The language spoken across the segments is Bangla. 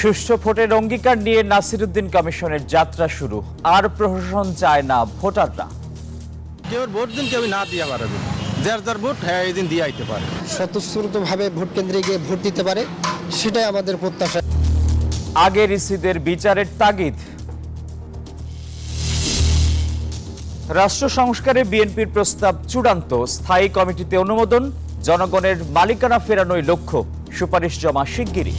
সুষ্ঠু ভোটের অঙ্গীকার নিয়ে নাসিরউদ্দিন কমিশনের যাত্রা শুরু। আর প্রহসন চায় না ভোটাররা। কেউ ভোট দিন কেউ না দিয়ে পারবে, যার যার ভোট হ্যাঁ এই দিন দিয়ে আইতে পারে। স্বতঃস্ফূর্তভাবে ভোট কেন্দ্রে গিয়ে ভোট দিতে পারে, সেটাই আমাদের প্রত্যাশা। আগের ইসিদের বিচারের তাগিদ। রাষ্ট্র সংস্কারে বিএনপির প্রস্তাব চূড়ান্ত, স্থায়ী কমিটিতে অনুমোদন, জনগণের মালিকানা ফেরানোই লক্ষ্য, সুপারিশ জমা শিগগিরই।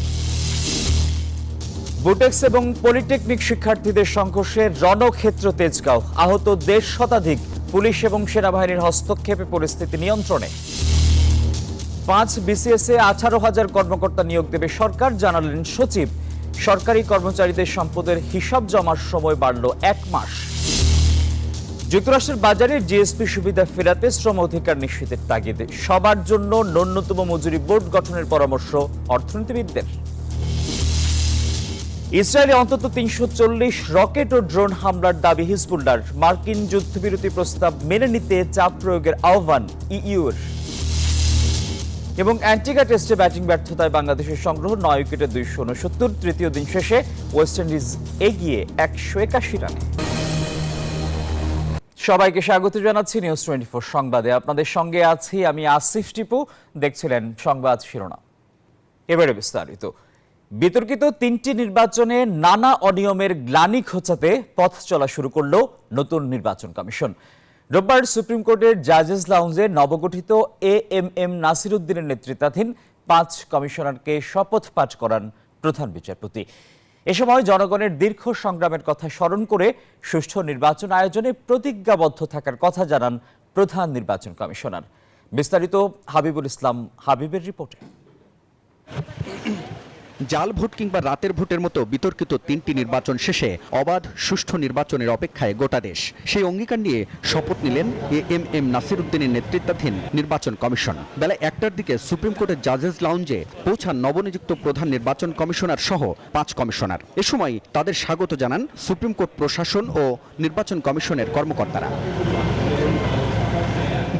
বুটেক্স এবং পলিটেকনিক শিক্ষার্থীদের সংঘর্ষে রণক্ষেত্র তেজগাঁও, আহত 1.5 শতাধিক, পুলিশ এবং সেনাবাহিনীর হস্তক্ষেপে পরিস্থিতি নিয়ন্ত্রণে। 5 বিসিএসে 18,000 কর্মকর্তা নিয়োগ দেবে সরকার, জানালেন সচিব। সরকারি কর্মচারীদের সম্পদের হিসাব জমার সময় বাড়ল 1 মাস। যুক্তরাষ্ট্রের বাজারে জিএসপি সুবিধা ফেরাতে শ্রম অধিকার নিশ্চিতের তাগিদ, সবার জন্য ন্যূনতম মজুরি বোর্ড গঠনের পরামর্শ অর্থনীতিবিদদের। ইসরায়েলে অন্তত 340 রকেট ও ড্রোন হামলার দাবি হিজবুল্লাহর, মার্কিন যুদ্ধবিরতি প্রস্তাব মেনে নিতে চাপ প্রয়োগের আহ্বান ইইউর। এবং অ্যান্টিগা টেস্টে ব্যাটিং ব্যর্থতায় বাংলাদেশের সংগ্রহ 9 উইকেটে 269, তৃতীয় দিন শেষে ওয়েস্ট ইন্ডিজ এগিয়ে 181 রানে। সবাইকে স্বাগত জানাচ্ছি নিউজ 24 সংবাদে। আপনাদের সঙ্গে আছি আমি আসিফ টিপু। দেখছিলেন সংবাদ শিরোনাম, এবারে বিস্তারিত। বিতর্কিত 3টি নির্বাচনে নানা অনিয়মের গ্লানি খোঁচাতে পথ চলা শুরু করল নতুন নির্বাচন কমিশন। রোববার সুপ্রিম কোর্টের জাজেস লাউঞ্জে নবগঠিত এএমএম নাসিরউদ্দিনের নেতৃত্বাধীন 5 কমিশনারকে শপথ পাঠ করান প্রধান বিচারপতি। এ সময় জনগণের দীর্ঘ সংগ্রামের কথা স্মরণ করে সুষ্ঠু নির্বাচন আয়োজনে প্রতিজ্ঞাবদ্ধ থাকার কথা জানান প্রধান নির্বাচন কমিশনার। বিস্তারিত হাবিবুল ইসলাম হাবিবের রিপোর্টে। জাল ভোট কিংবা রাতের ভোটের মতো বিতর্কিত 3টি নির্বাচন শেষে অবাধ সুষ্ঠু নির্বাচনের অপেক্ষায় গোটা দেশ। সেই অঙ্গীকার নিয়ে শপথ নিলেন এএমএম নাসিরউদ্দিনের নেতৃত্বাধীন নির্বাচন কমিশন। বেলা 1টার দিকে সুপ্রিম কোর্টের জাজেস লাউঞ্জে পৌঁছান নবনিযুক্ত প্রধান নির্বাচন কমিশনার সহ 5 কমিশনার। এ সময় তাদের স্বাগত জানান সুপ্রিম কোর্ট প্রশাসন ও নির্বাচন কমিশনের কর্মকর্তারা।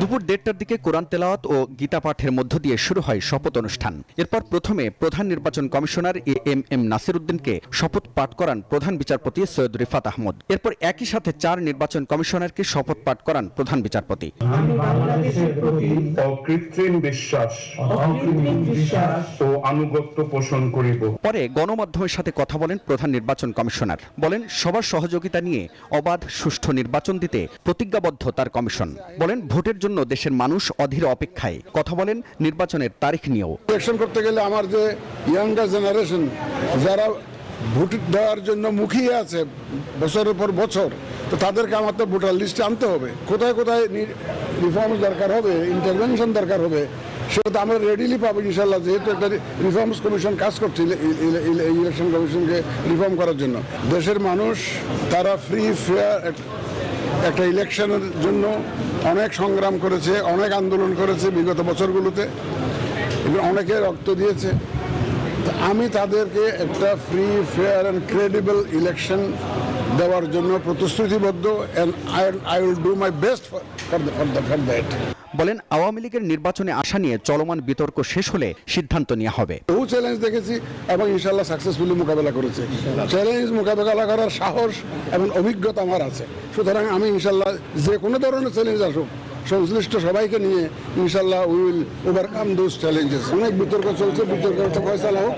দুপুর 1:30টার দিকে কোরআন তেলাওয়াত ও গীতা পাঠের মধ্য দিয়ে শুরু হয় শপথ অনুষ্ঠান। এরপর প্রথমে প্রধান নির্বাচন কমিশনার এএমএম নাসিরউদ্দিনকে শপথ পাঠ করান প্রধান বিচারপতি সৈয়দ রিফাত আহমদ। এরপর একই সাথে 4 নির্বাচন কমিশনারকে শপথ পাঠ করান প্রধান বিচারপতি। আমি বাংলাদেশের প্রতি অকৃত্রিম বিশ্বাস ও আনুগত্য পোষণ করিব। পরে গণমাধ্যমের সাথে কথা বলেন প্রধান নির্বাচন কমিশনার। বলেন সবার সহযোগিতা নিয়ে অবাধ সুষ্ঠু নির্বাচন দিতে প্রতিজ্ঞাবদ্ধ তার কমিশন। বলেন ভোটের জন্য দেশের মানুষ অধীর অপেক্ষায়। কথা বলেন নির্বাচনের তারিখ নিয়েও। ইলেকশন করতে গেলে আমার যে ইয়াঙ্গার জেনারেশন যারা ভোট দেওয়ার জন্য মুখিয়ে আছে বছরের পর বছর, তো তাদেরকে আমার তো ভোটার লিস্টে আনতে হবে। কোথায় কোথায় রিফর্মস দরকার হবে, ইন্টারভেনশন দরকার হবে, সেটা তো আমরা রেডিলি পাবো ইনশাল্লাহ, যেহেতু একটা রিফর্মস কমিশন কাজ করছে ইলেকশন কমিশনকে রিফর্ম করার জন্য। দেশের মানুষ তারা ফ্রি ফেয়ার একটা ইলেকশনের জন্য অনেক সংগ্রাম করেছে, অনেক আন্দোলন করেছে বিগত বছরগুলোতে, অনেকে রক্ত দিয়েছে। আমি তাদেরকে একটা free fair and credible election দেওয়ার জন্য প্রতিশ্রুতিবদ্ধ, and I will do my best for that. বলেন আওয়ামী লীগের নির্বাচনে আসা নিয়ে চলমান বিতর্ক শেষ হলে সিদ্ধান্ত নেওয়া হবে। বহু চ্যালেঞ্জ দেখেছি এবং ইনশাল্লাহ সাকসেসফুলি মোকাবেলা করেছে। চ্যালেঞ্জ মোকাবেলা করার সাহস এবং অভিজ্ঞতা আমার আছে। সুতরাং আমি ইনশাল্লাহ যে কোনো ধরনের চ্যালেঞ্জ আসুক, সংশ্লিষ্ট সবাইকে নিয়ে ইনশাল্লাহ we will overcome those challenges. অনেক বিতর্ক চলছে, বিতর্ক ফয়সালা হোক,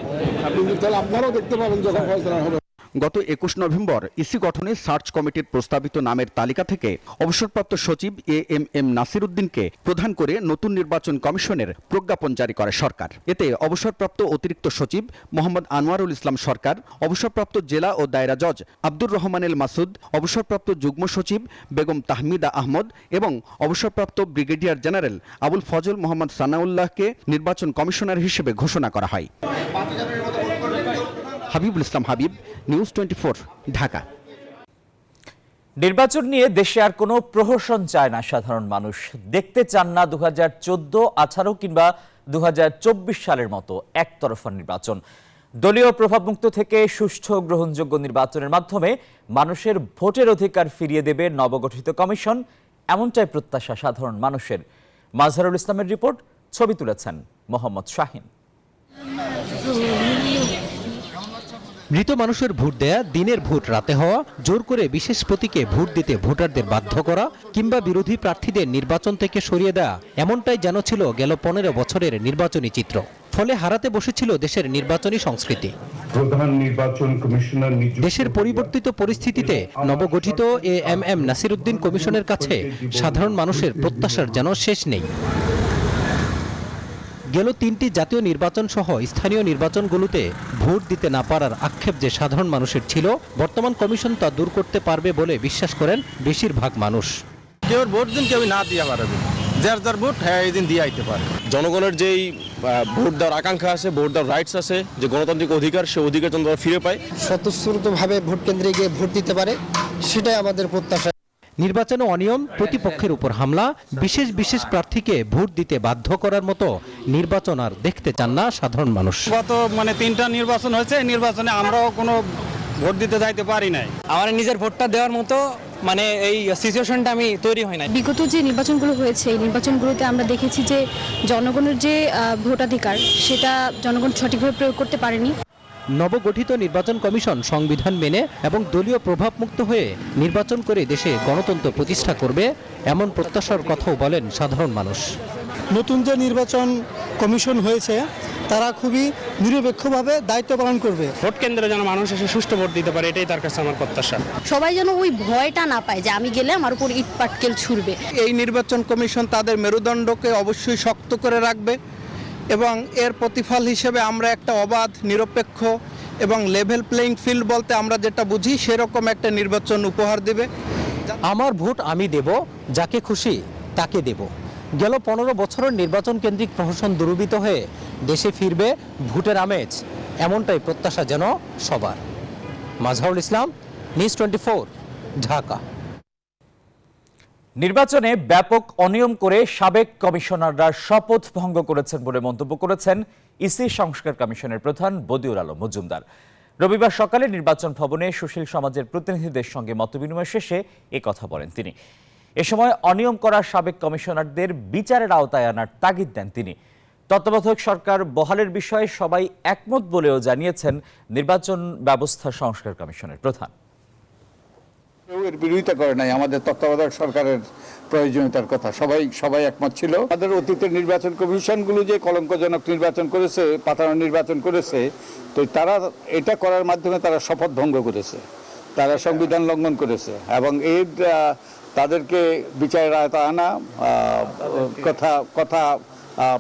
তাহলে আপনারাও দেখতে পাবেন যখন ফয়সালা হবে। গত 21 নভেম্বর ইসি গঠনে সার্চ কমিটির প্রস্তাবিত নামের তালিকা থেকে অবসরপ্রাপ্ত সচিব এএমএম নাসিরউদ্দিনকে প্রধান করে নতুন নির্বাচন কমিশনের প্রজ্ঞাপন জারি করে সরকার। এতে অবসরপ্রাপ্ত অতিরিক্ত সচিব মোহাম্মদ আনোয়ারুল ইসলাম সরকার, অবসরপ্রাপ্ত জেলা ও দায়রা জজ আব্দুর রহমান এল মাসুদ, অবসরপ্রাপ্ত যুগ্ম সচিব বেগম তাহমিদা আহমদ এবং অবসরপ্রাপ্ত ব্রিগেডিয়ার জেনারেল আবুল ফজল মোহাম্মদ সানাউল্লাহকে নির্বাচন কমিশনার হিসেবে ঘোষণা করা হয়। হাবিবুল ইসলাম হাবিব, নিউজ 24, ঢাকা। নির্বাচন নিয়ে দেশে আর কোনো প্রহসন চায় না সাধারণ মানুষ। দেখতে চান না 2014, 18 কিংবা 2024 সালের মতো একতরফা নির্বাচন। দলীয় প্রভাবমুক্ত থেকে সুষ্ঠু গ্রহণযোগ্য নির্বাচনের মাধ্যমে মানুষের ভোটের অধিকার ফিরিয়ে দেবে নবগঠিত কমিশন, এমনটাই প্রত্যাশা সাধারণ মানুষের। মাজহারুল ইসলামের রিপোর্ট, ছবি তুলেছেন মোহাম্মদ শাহিন। মৃত মানুষের ভোট দেয়া, দিনের ভোট রাতে হওয়া, জোর করে বিশেষ প্রতীকে ভোট দিতে ভোটারদের বাধ্য করা কিংবা বিরোধী প্রার্থীদের নির্বাচন থেকে সরিয়ে দেয়া, এমনটাই যেন ছিল গেল 15 বছরের নির্বাচনী চিত্র। ফলে হারাতে বসেছিল দেশের নির্বাচনী সংস্কৃতি। প্রধান নির্বাচন কমিশনার দেশের পরিবর্তিত পরিস্থিতিতে নবগঠিত এএমএম নাসিরউদ্দিন কমিশনের কাছে সাধারণ মানুষের প্রত্যাশার যেন শেষ নেই। গেল 3টি জাতীয় নির্বাচন সহ স্থানীয় নির্বাচনগুলোতে ভোট দিতে না পারার আক্ষেপ যে সাধারণ মানুষের ছিল, বর্তমান কমিশন তা দূর করতে পারবে বলে বিশ্বাস করেন বেশিরভাগ মানুষ। কেউ ভোট দিন কেউ না দিয়ে পারবে, যার যার ভোট হ্যাঁ এই দিন দিয়ে আইতে পারে। জনগণের যেই ভোট দেওয়ার আকাঙ্ক্ষা আছে, ভোট দেওয়ার রাইটস আছে, যে গণতান্ত্রিক অধিকার, সে অধিকার যেন তারা ফিরে পায়। স্বতঃস্ফূর্তভাবে ভোট কেন্দ্রে গিয়ে ভোট দিতে পারে, সেটাই আমাদের প্রত্যাশা। নির্বাচনে অনিয়ম, প্রতিপক্ষের উপর হামলা, বিশেষ প্রার্থীকে ভোট দিতে বাধ্য করার মতো নির্বাচন আর দেখতে চান না সাধারণ মানুষ। গত 3টা নির্বাচন হয়েছে, এই নির্বাচনে আমরাও কোনো ভোট দিতে যাইতে পারি নাই। আমার নিজের ভোটটা দেওয়ার মতো এই সিচুয়েশনটা আমি তৈরি হয় নাই। বিগত যে নির্বাচনগুলো হয়েছে, এই নির্বাচনগুলোতে আমরা দেখেছি যে জনগণের যে ভোটাধিকার, সেটা জনগণ সঠিকভাবে প্রয়োগ করতে পারেনি। নবগঠিত নির্বাচন কমিশন সংবিধান মেনে এবং দলীয় প্রভাবমুক্ত হয়ে নির্বাচন করে দেশে গণতন্ত্র প্রতিষ্ঠা করবে, এমন প্রত্যাশার কথাও বলেন সাধারণ মানুষ। নতুন যে নির্বাচন কমিশন হয়েছে, তারা খুবই নিরপেক্ষভাবে দায়িত্ব পালন করবে। ভোট কেন্দ্রে যেন মানুষ এসে সুষ্ঠু ভোট দিতে পারে, এটাই তার কাছে আমার প্রত্যাশা। সবাই যেন ওই ভয়টা না পায় যে আমি গেলে আমার উপর ইট পাটকেল ছুড়বে। এই নির্বাচন কমিশন তাদের মেরুদণ্ডকে অবশ্যই শক্ত করে রাখবে এবং এর প্রতিফল হিসেবে আমরা একটা অবাধ, নিরপেক্ষ এবং লেভেল প্লেইং ফিল্ড বলতে আমরা যেটা বুঝি, সেরকম একটা নির্বাচন উপহার দেবে। আমার ভোট আমি দেব, যাকে খুশি তাকে দেব। গেল 15 বছরের নির্বাচন কেন্দ্রিক প্রহসন দুর্বৃত হয়ে দেশে ফিরবে ভোটের আমেজ, এমনটাই প্রত্যাশা যেন সবার। মাজহারুল ইসলাম, নিউজ 24, ঢাকা। নির্বাচনে ব্যাপক অনিয়ম করে সাবেক কমিশনাররা শপথ ভঙ্গ করেছেন বলে মন্তব্য করেছেন ইসি সংস্কার কমিশনের প্রধান বদিউল আলম মজুমদার। রবিবার সকালে নির্বাচন ভবনে সুশীল সমাজের প্রতিনিধিদের সঙ্গে মতবিনিময় শেষে কথা বলেন তিনি। এ সময় অনিয়ম করা সাবেক কমিশনারদের বিচারের আওতায় আনার তাগিদ দেন তিনি। তত্ত্বাবধায়ক সরকার বহালের বিষয়ে সবাই একমত বলেও জানিয়েছেন নির্বাচন ব্যবস্থা সংস্কার কমিশনের প্রধান। এর বিরোধিতা করে নাই, আমাদের তত্ত্বাবধায়ক সরকারের প্রয়োজনীয়তার কথা সবাই একমত ছিল। আমাদের অতীতের নির্বাচন কমিশনগুলো যে কলঙ্কজনক নির্বাচন করেছে, পাতানো নির্বাচন করেছে, তো তারা এটা করার মাধ্যমে তারা শপথ ভঙ্গ করেছে, তারা সংবিধান লঙ্ঘন করেছে এবং এর তাদেরকে বিচারের আওতায় আনা কথা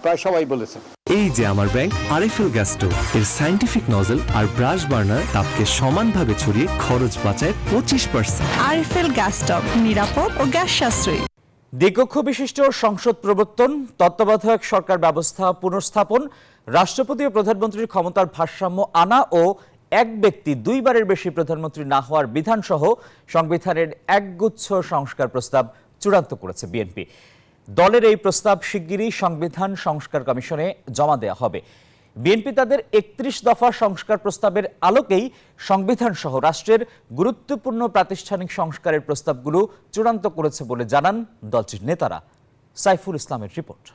প্রায় সবাই বলেছে। এই যে আমার ব্যাংক আরএফএল গ্যাস স্টোভ, এর সায়েন্টিফিক নজল আর ব্রাশ বার্নার তাপকে সমানভাবে ছড়িয়ে খরচ বাঁচায় 25%। আরএফএল গ্যাস স্টোভ, নিরাপদ ও গ্যাস সাশ্রয়ী। দ্বিকক্ষ বিশিষ্ট সংসদ প্রবর্তন, তত্ত্বাবধায়ক সরকার ব্যবস্থা পুনর্স্থাপন, রাষ্ট্রপতি ও প্রধানমন্ত্রীর ক্ষমতার ভারসাম্য আনা ও এক ব্যক্তি 2 বারের বেশি প্রধানমন্ত্রী না হওয়ার বিধান সহ সংবিধানের একগুচ্ছ সংস্কার প্রস্তাব চূড়ান্ত করেছে বিএনপি। দলের এই প্রস্তাব শিগগিরই সংবিধান সংস্কার কমিশনে জমা দেওয়া হবে। বিএনপি তাদের 31 দফা সংস্কার প্রস্তাবের আলোকেই সংবিধান সহ রাষ্ট্রের গুরুত্বপূর্ণ প্রাতিষ্ঠানিক সংস্কারের প্রস্তাবগুলো চূড়ান্ত করেছে বলে জানান দলটির নেতারা। সাইফুল ইসলামের রিপোর্ট।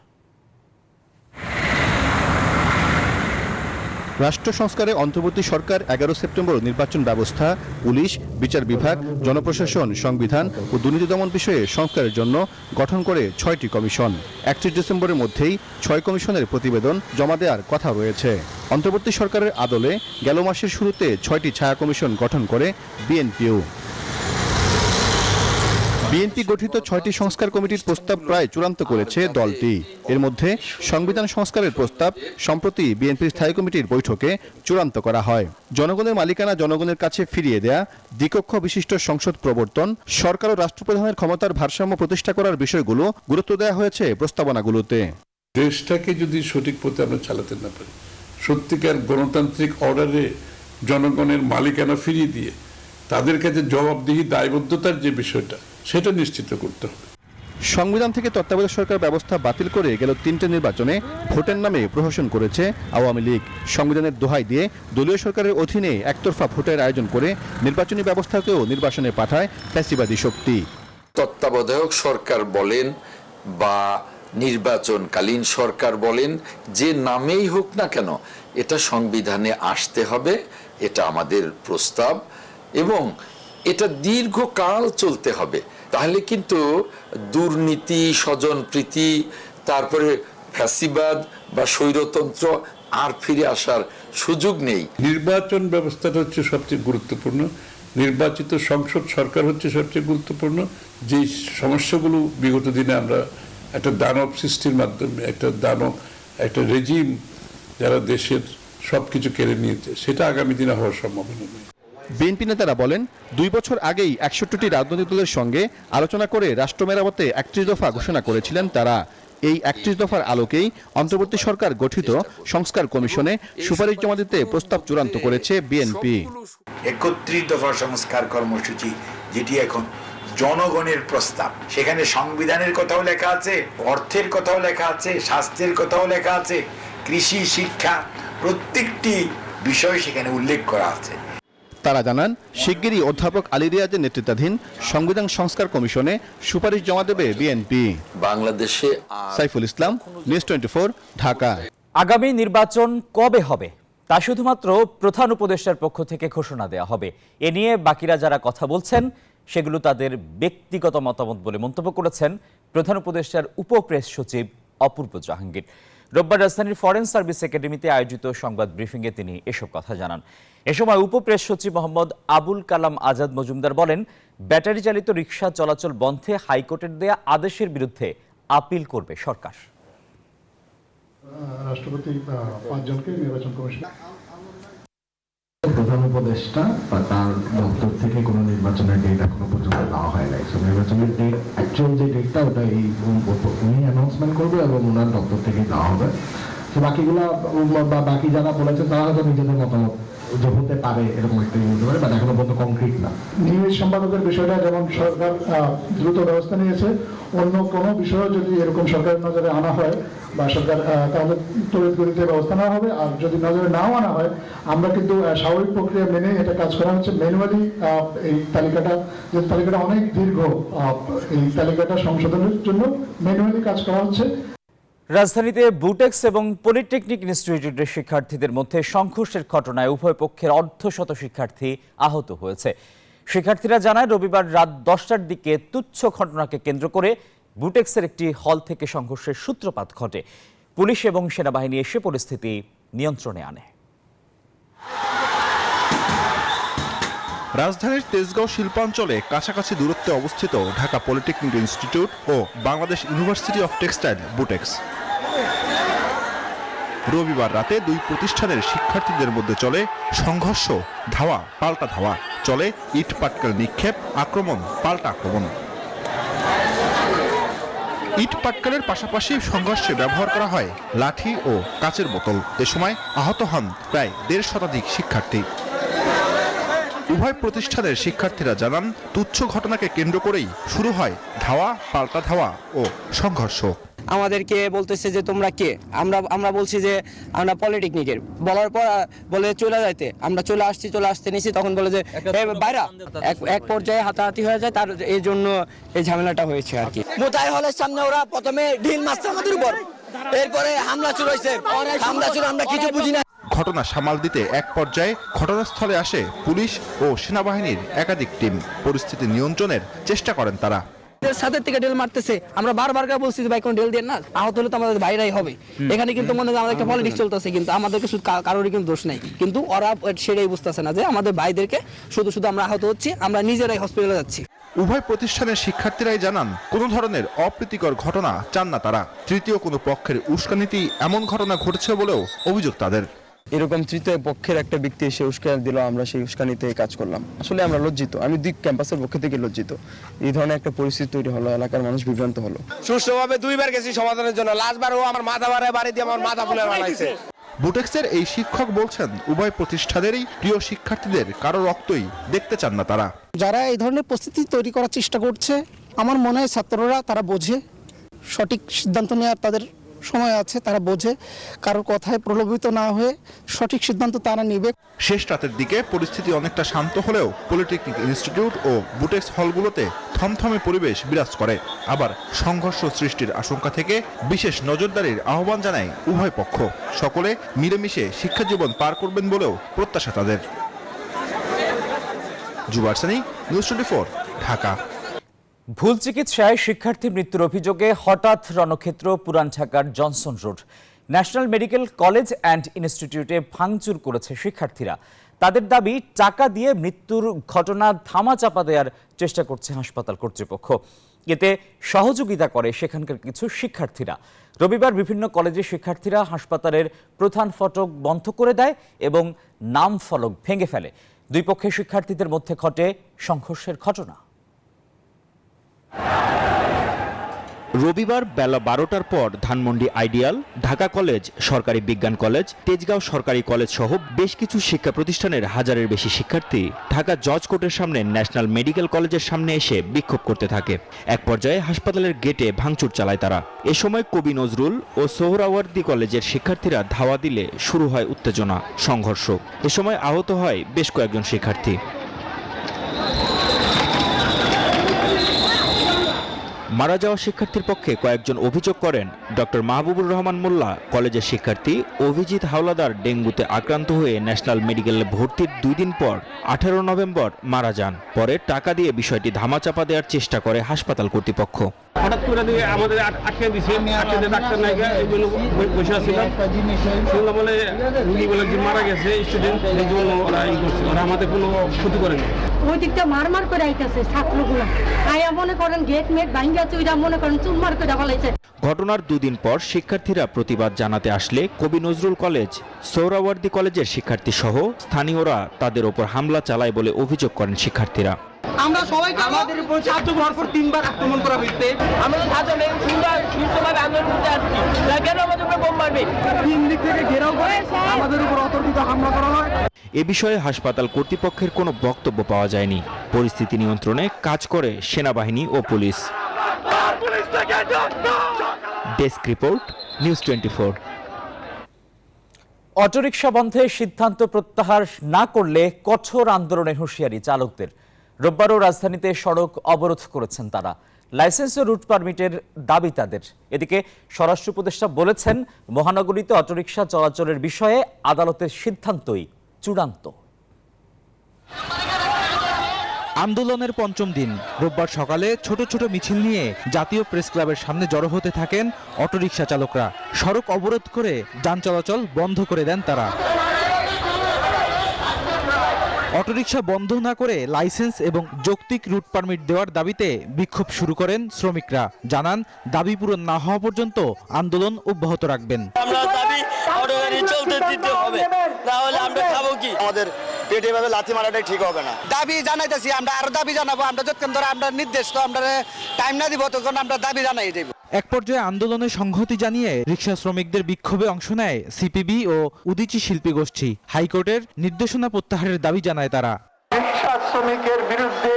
রাষ্ট্র সংস্কারে অন্তর্বর্তী সরকার 11 সেপ্টেম্বর নির্বাচন ব্যবস্থা, পুলিশ, বিচার বিভাগ, জনপ্রশাসন, সংবিধান ও দুর্নীতি দমন বিষয়ে সংস্কারের জন্য গঠন করে 6টি কমিশন। 31 ডিসেম্বরের মধ্যেই 6 কমিশনের প্রতিবেদন জমা দেওয়ার কথা রয়েছে। অন্তর্বর্তী সরকারের আদলে গেল মাসের শুরুতে 6টি ছায়া কমিশন গঠন করে বিএনপিও। বিএনপি গঠিত 6টি সংস্কার কমিটির প্রস্তাব প্রায় চূড়ান্ত করেছে দলটি। এর মধ্যে সংবিধান সংস্কারের প্রস্তাব সম্প্রতি বিএনপির স্থায়ী কমিটির বৈঠকে চূড়ান্ত করা হয়। জনগণের মালিকানা জনগণের কাছে ফিরিয়ে দেয়া, দ্বিকক্ষ বিশিষ্ট সংসদ প্রবর্তন, সরকার ও রাষ্ট্রপ্রধানের ক্ষমতার ভারসাম্য প্রতিষ্ঠা করার বিষয়গুলো গুরুত্ব দেওয়া হয়েছে প্রস্তাবনাগুলোতে। দেশটাকে যদি সঠিক পথে আমরা চালাতে না পারি, সত্যিকার গণতান্ত্রিক অর্ডারে জনগণের মালিকানা ফিরিয়ে দিয়ে তাদের কাছে জবাবদিহি, দায়বদ্ধতার যে বিষয়টা, সেটা নিশ্চিত করতে হবে। সংবিধান থেকে তত্ত্বাবধায়ক সরকার ব্যবস্থা বাতিল করে গেল 3টে নির্বাচনে ভোটের নামে প্রহসন করেছে আওয়ামী লীগ। সংবিধানের দোহাই দিয়ে দলীয় সরকারের অধীনে একতরফা ভোটের আয়োজন করে নির্বাচনী ব্যবস্থাকেও নির্বাসনে পাঠায় ফ্যাসিবাদী শক্তি। তত্ত্বাবধায়ক সরকার বলেন বা নির্বাচনকালীন সরকার বলেন, যে নামেই হোক না কেন, এটা সংবিধানে আসতে হবে এটা আমাদের প্রস্তাব এবং এটা দীর্ঘকাল চলতে হবে। তাহলে কিন্তু দুর্নীতি, স্বজনপ্রীতি, তারপরে ফ্যাসিবাদ বা স্বৈরতন্ত্র আর ফিরে আসার সুযোগ নেই। নির্বাচন ব্যবস্থাটা হচ্ছে সবচেয়ে গুরুত্বপূর্ণ, নির্বাচিত সংসদ সরকার হচ্ছে সবচেয়ে গুরুত্বপূর্ণ। যে সমস্যাগুলো বিগত দিনে আমরা একটা দানব সৃষ্টির মাধ্যমে একটা রেজিম যারা দেশের সবকিছু কেড়ে নিয়েছে, সেটা আগামী দিনে হওয়ার সম্ভাবনা নেই। বিএনপি নেতারা বলেন 2 বছর আগেই 61টি রাজনৈতিক দলের সঙ্গে আলোচনা করে রাষ্ট্র মেরামতে 31 দফা ঘোষণা করেছিলেন তারা। এই 31 দফার আলোকেই অন্তর্বর্তী সরকার গঠিত সংস্কার কমিশনে সুপারিশ জমা দিতে প্রস্তাব চূড়ান্ত করেছে বিএনপি। 31 দফা সংস্কার কর্মসূচি, যেটি এখন জনগণের প্রস্তাব, সেখানে সংবিধানের কথাও লেখা আছে, অর্থের কথাও লেখা আছে, স্বাস্থ্যের কথাও লেখা আছে, কৃষি, শিক্ষা, প্রত্যেকটি বিষয় সেখানে উল্লেখ করা আছে। তারা জানান শিগগিরই অধ্যাপক আলী রিয়াজের নেতৃত্বাধীন সংবিধান সংস্কার কমিশনে সুপারিশ জমা দেবে বিএনপি। বাংলাদেশে সাইফুল ইসলাম, নিউজ 24, ঢাকা। আগামী নির্বাচন কবে হবে তা শুধুমাত্র প্রধান উপদেষ্টার পক্ষ থেকে ঘোষণা দেওয়া হবে। এ নিয়ে বাকিরা যারা কথা বলছেন সেগুলো তাদের ব্যক্তিগত মতামত বলে মন্তব্য করেছেন প্রধান উপদেষ্টার উপপ্রেস সচিব অপূর্ব জাহাঙ্গীর। রোববার রাজধানীর ফরেন সার্ভিস একাডেমিতে আয়োজিত সংবাদ ব্রিফিংয়ে তিনি এসব কথা জানান। এ সময় উপপ্রেস সচিব মোহাম্মদ আবুল কালাম আজাদ মজুমদার বলেন, ব্যাটারি চালিত রিকশা চলাচল বন্ধে হাইকোর্টের দেয়া আদেশের বিরুদ্ধে আপিল করবে সরকার। রাষ্ট্রপতি 5 জনকে নির্বাচন কমিশন, প্রধান উপদেষ্টা বা তার দপ্তর থেকে কোনো নির্বাচনের ডেট এখনো পর্যন্ত দেওয়া হয় নাই। নির্বাচনের ডেট, অ্যাকচুয়াল যে ডেটটা, ওটা এই উনি অ্যানাউন্সমেন্ট করবে এবং ওনার দপ্তর থেকে দেওয়া হবে। তো বাকিগুলা বা বাকি যারা বলেছেন তারা হয়তো নিজেদের মতামত যে হতে পারে এরকম একটা বলতে পারে, বাট এখনো পর্যন্ত কংক্রিট না। নিউজ সম্পাদকের বিষয়টা যেমন সরকার দ্রুত ব্যবস্থা নিয়েছে, অন্য কোনো বিষয়ে যদি এরকম সরকারের নজরে আনা হয় বা সরকার, তাহলে তড়িৎ গতিতে ব্যবস্থা নেওয়া হবে। আর যদি নজরে নাও আনা হয়, আমরা কিন্তু স্বাভাবিক প্রক্রিয়া মেনে এটা কাজ করা হচ্ছে। ম্যানুয়ালি এই তালিকাটা অনেক দীর্ঘ, এই তালিকাটা সংশোধনের জন্য ম্যানুয়ালি কাজ করা হচ্ছে। রাজধানীতে বুটেক্স এবং পলিটেকনিক ইনস্টিটিউটের শিক্ষার্থীদের মধ্যে সংঘর্ষের ঘটনায় উভয় পক্ষের অর্ধশত শিক্ষার্থী আহত হয়েছে। শিক্ষার্থীরা জানায়, রবিবার রাত 10টার দিকে তুচ্ছ ঘটনাকে কেন্দ্র করে বুটেক্সের একটি হল থেকে সংঘর্ষের সূত্রপাত ঘটে। পুলিশ এবং সেনাবাহিনী এসে পরিস্থিতি নিয়ন্ত্রণে আনে। রাজধানীর তেজগাঁও শিল্পাঞ্চলে কাছাকাছি দূরত্বে অবস্থিত ঢাকা পলিটেকনিক ইনস্টিটিউট ও Bangladesh university of textile BUTEX. রবিবার রাতে দুই প্রতিষ্ঠানের শিক্ষার্থীদের মধ্যে চলে সংঘর্ষ, ধাওয়া পাল্টা ধাওয়া, চলে ইট পাটকেল নিক্ষেপ, আক্রমণ পাল্টা আক্রমণ। ইট পাটকেলের পাশাপাশি সংঘর্ষে ব্যবহার করা হয় লাঠি ও কাচের বোতল। এ সময় আহত হন প্রায় 1.5 শতাধিক শিক্ষার্থী। উভয় প্রতিষ্ঠানের শিক্ষার্থীরা জানান, তুচ্ছ ঘটনাকে কেন্দ্র করেই শুরু হয় ধাওয়া পাল্টা ধাওয়া ও সংঘর্ষ। আমাদেরকে বলতেছে যে তোমরা কে, আমরা বলছি যে আমরা পলিটেকনিকের। বলার পর বলে চলে যাইতে, আমরা চলে আসতে নিছি, তখন বলে যে বাইরা। এক পর্যায়ে হাতাহাতি হয়ে যায়, তার এই জন্য এই ঝামেলাটা হয়েছে আর কি। মোতাই হলের সামনে ওরা প্রথমে ঢিল মারছে আমাদের উপর, এরপরে হামলা শুরু হয়েছে। আমরা কিছু বুঝি না। ঘটনা সামাল দিতে এক পর্যায়ে ঘটনাস্থলে আসে পুলিশ ও সেনাবাহিনীর একাধিক টিম। পরিস্থিতি নিয়ন্ত্রণের চেষ্টা করেন তারা। সাথে থেকে ডেল মারতেছে, আমরা বারবার বলছি যে ভাই কোন ডেল দেন না, আহত হলে তো আমাদের ভাইরাই হবে। এখানে কিন্তু মনে হয় আমাদের একটা পলিটিক্স চলতেছে, কিন্তু আমাদের কারোরই কিন্তু দোষ নাই। কিন্তু ওরা সেটাই বুঝতেছে না যে আমাদের ভাইদেরকে শুধু আমরা আহত হচ্ছি, আমরা নিজেরাই হসপিটালে যাচ্ছি। উভয় প্রতিষ্ঠানের শিক্ষার্থীরাই জানান, কোনো ধরনের অপ্রীতিকর ঘটনা চান না তারা। তৃতীয় কোনো পক্ষের উস্কানিতেই এমন ঘটনা ঘটেছে বলেও অভিযোগ তাদের। এরকম তৃতীয় পক্ষের একটা ব্যক্তি এসে উস্কানি দিল, আমরা সেই উস্কানিতে কাজ করলাম। আসলে আমরা লজ্জিত, আমি দুই ক্যাম্পাসের পক্ষ থেকে লজ্জিত। এই ধরনের একটা পরিস্থিতি তৈরি হলো, এলাকার মানুষ বিভ্রান্ত হলো। সুষ্ঠুভাবে 2 বার গেছি সমাধানের জন্য, লাস্টবার ও আমার মাথা বাড়ি দিয়ে আমার মাথা ফুলে বানাইছে। বুটেক্সের এই শিক্ষক বলছেন, উভয় প্রতিষ্ঠানেরই প্রিয় শিক্ষার্থীদের কারো রক্তই দেখতে চান না তারা। যারা এই ধরনের পরিস্থিতি তৈরি করার চেষ্টা করছে, আমার মনে হয় ছাত্ররা তারা বোঝে, সঠিক সিদ্ধান্ত নেওয়ার তাদের সময় আছে, তারা বোঝে, কারোর কথায় প্রলোভিত না হয়ে সঠিক সিদ্ধান্ত তারা নেবে। শেষ রাতের দিকে পরিস্থিতি অনেকটা শান্ত হলেও পলিটেকনিক ইনস্টিটিউট ও বুটেক্স হলগুলোতে থমথমে পরিবেশ বিরাজ করে। আবার সংঘর্ষ সৃষ্টির আশঙ্কা থেকে বিশেষ নজরদারির আহ্বান জানায় উভয় পক্ষ। সকলে মিলেমিশে শিক্ষাজীবন পার করবেন বলেও প্রত্যাশা তাদের। জুবার সানি, নিউজ 24, ঢাকা। ভুল চিকিৎসায় শিক্ষার্থী মৃত্যুর অভিযোগে হঠাৎ রণক্ষেত্র পুরান ঢাকার Johnson road. National medical college and ইনস্টিটিউটে ভাঙচুর করেছে শিক্ষার্থীরা। তাদের দাবি, টাকা দিয়ে মৃত্যুর ঘটনা ধামাচাপা দেওয়ার চেষ্টা করছে হাসপাতাল কর্তৃপক্ষ। এতে সহযোগিতা করে সেখানকার কিছু শিক্ষার্থীরা। রবিবার বিভিন্ন কলেজের শিক্ষার্থীরা হাসপাতালের প্রধান ফটক বন্ধ করে দেয় এবং নাম ফলক ভেঙে ফেলে। দুই পক্ষের শিক্ষার্থীদের মধ্যে ঘটে সংঘর্ষের ঘটনা। রবিবার বেলা 12টার পর ধানমন্ডি আইডিয়াল, ঢাকা কলেজ, সরকারি বিজ্ঞান কলেজ, তেজগাঁও সরকারি কলেজ সহ বেশ কিছু শিক্ষা প্রতিষ্ঠানের হাজারের বেশি শিক্ষার্থী ঢাকা জজ কোর্টের সামনে ন্যাশনাল মেডিকেল কলেজের সামনে এসে বিক্ষোভ করতে থাকে। এক পর্যায়ে হাসপাতালের গেটে ভাঙচুর চালায় তারা। এ সময় কবি নজরুল ও সোহরাওয়ার্দী কলেজের শিক্ষার্থীরা ধাওয়া দিলে শুরু হয় উত্তেজনা, সংঘর্ষ। এ সময় আহত হয় বেশ কয়েকজন শিক্ষার্থী। মারা যাওয়া শিক্ষার্থীর পক্ষে কয়েকজন অভিযোগ করেন, ডক্টর মাহবুবুর রহমান মোল্লা কলেজের শিক্ষার্থী অভিজিৎ হাওলাদার ডেঙ্গুতে আক্রান্ত হয়ে ন্যাশনাল মেডিকেলে ভর্তির 2 দিন পর 18 নভেম্বর মারা যান। পরে টাকা দিয়ে বিষয়টি ধামাচাপা দেওয়ার চেষ্টা করে হাসপাতাল কর্তৃপক্ষ। হঠাৎ করে আমাদের আটকে দিছে, ডাক্তার নাইকা এগুলো বসে আসছিলাম, শুনলাম বলে রুগী বলে যে মারা গেছে স্টুডেন্ট, এই জন্য ওরা আমাদের কোনো ক্ষতি করেনি। ওই দিকটা মারমার করে আইতেছে ছাত্রগুলো, আয়া মনে করেন গেট মেট ভাঙ্গা চুইরা মনে করেন চুরমার করে ফেলাইছে। ঘটনার 2 দিন পর শিক্ষার্থীরা প্রতিবাদ জানাতে আসলে কবি নজরুল কলেজ, সোহরাওয়ার্দী কলেজের শিক্ষার্থী সহ স্থানীয়রা তাদের ওপর হামলা চালায় বলে অভিযোগ করেন শিক্ষার্থীরা। আমরা সবাই আমাদের উপর ছাত্র ভরপুর 3 বার আক্রমণ করা হয়েছে। আমরা ছাত্র নেই, সুন্দরভাবে আন্দোলন করতে আসছি, কেন আমাদের উপর বোম মারবে? 3 দিক থেকে ঘেরাও করে আমাদের উপর অতর্কিত হামলা করা হয়। এ বিষয়ে হাসপাতাল কর্তৃপক্ষের কোনো বক্তব্য পাওয়া যায়নি। পরিস্থিতি নিয়ন্ত্রণে কাজ করে সেনাবাহিনী ও পুলিশ। Desk report, news 24। অটোরিকশা বন্ধের সিদ্ধান্ত প্রত্যাহার না করলে কঠোর আন্দোলনের হুঁশিয়ারি চালকদের। রোববারও রাজধানীতে সড়ক অবরোধ করেছেন তারা। লাইসেন্স ও রুট পারমিটের দাবি তাদের। এদিকে স্বরাষ্ট্র উপদেষ্টা বলেছেন, মহানগরীতে অটোরিকশা চলাচলের বিষয়ে আদালতের সিদ্ধান্তই চূড়ান্ত। আন্দোলনের 5ম দিন রোববার সকালে ছোট ছোট মিছিল নিয়ে জাতীয় প্রেস ক্লাবের সামনে জড়ো হতে থাকেন অটোরিকশা চালকরা। সড়ক অবরোধ করে যান চলাচল বন্ধ করে দেন তারা। অটোরিকশা বন্ধ না করে লাইসেন্স এবং যৌক্তিক রুট পারমিট দেওয়ার দাবিতে বিক্ষোভ শুরু করেন শ্রমিকরা। জানান, দাবি পূরণ না হওয়া পর্যন্ত আন্দোলন অব্যাহত রাখবেন। আমরা দাবি অটোগাড়ি চলতে দিতে হবে, তাহলে আমরা খাবো কি? আমাদের পেটে ভাবে লাথি মারাটাই ঠিক হবে না। দাবি জানাইতেছি, আমরা আরো দাবি জানাবো। আমরা যতক্ষণ ধরে আমরা নির্দেশ তো আমরা টাইম না দিব, তখন আমরা দাবি জানাই দেব। এক পর্যায়ে আন্দোলনে সংহতি জানিয়ে রিকশা শ্রমিকদের বিক্ষোভে অংশ নেয় সিপিবি ও উদীচী শিল্পী গোষ্ঠী। হাইকোর্টের নির্দেশনা প্রত্যাহারের দাবি জানায় তারা। রিকশা শ্রমিকের বিরুদ্ধে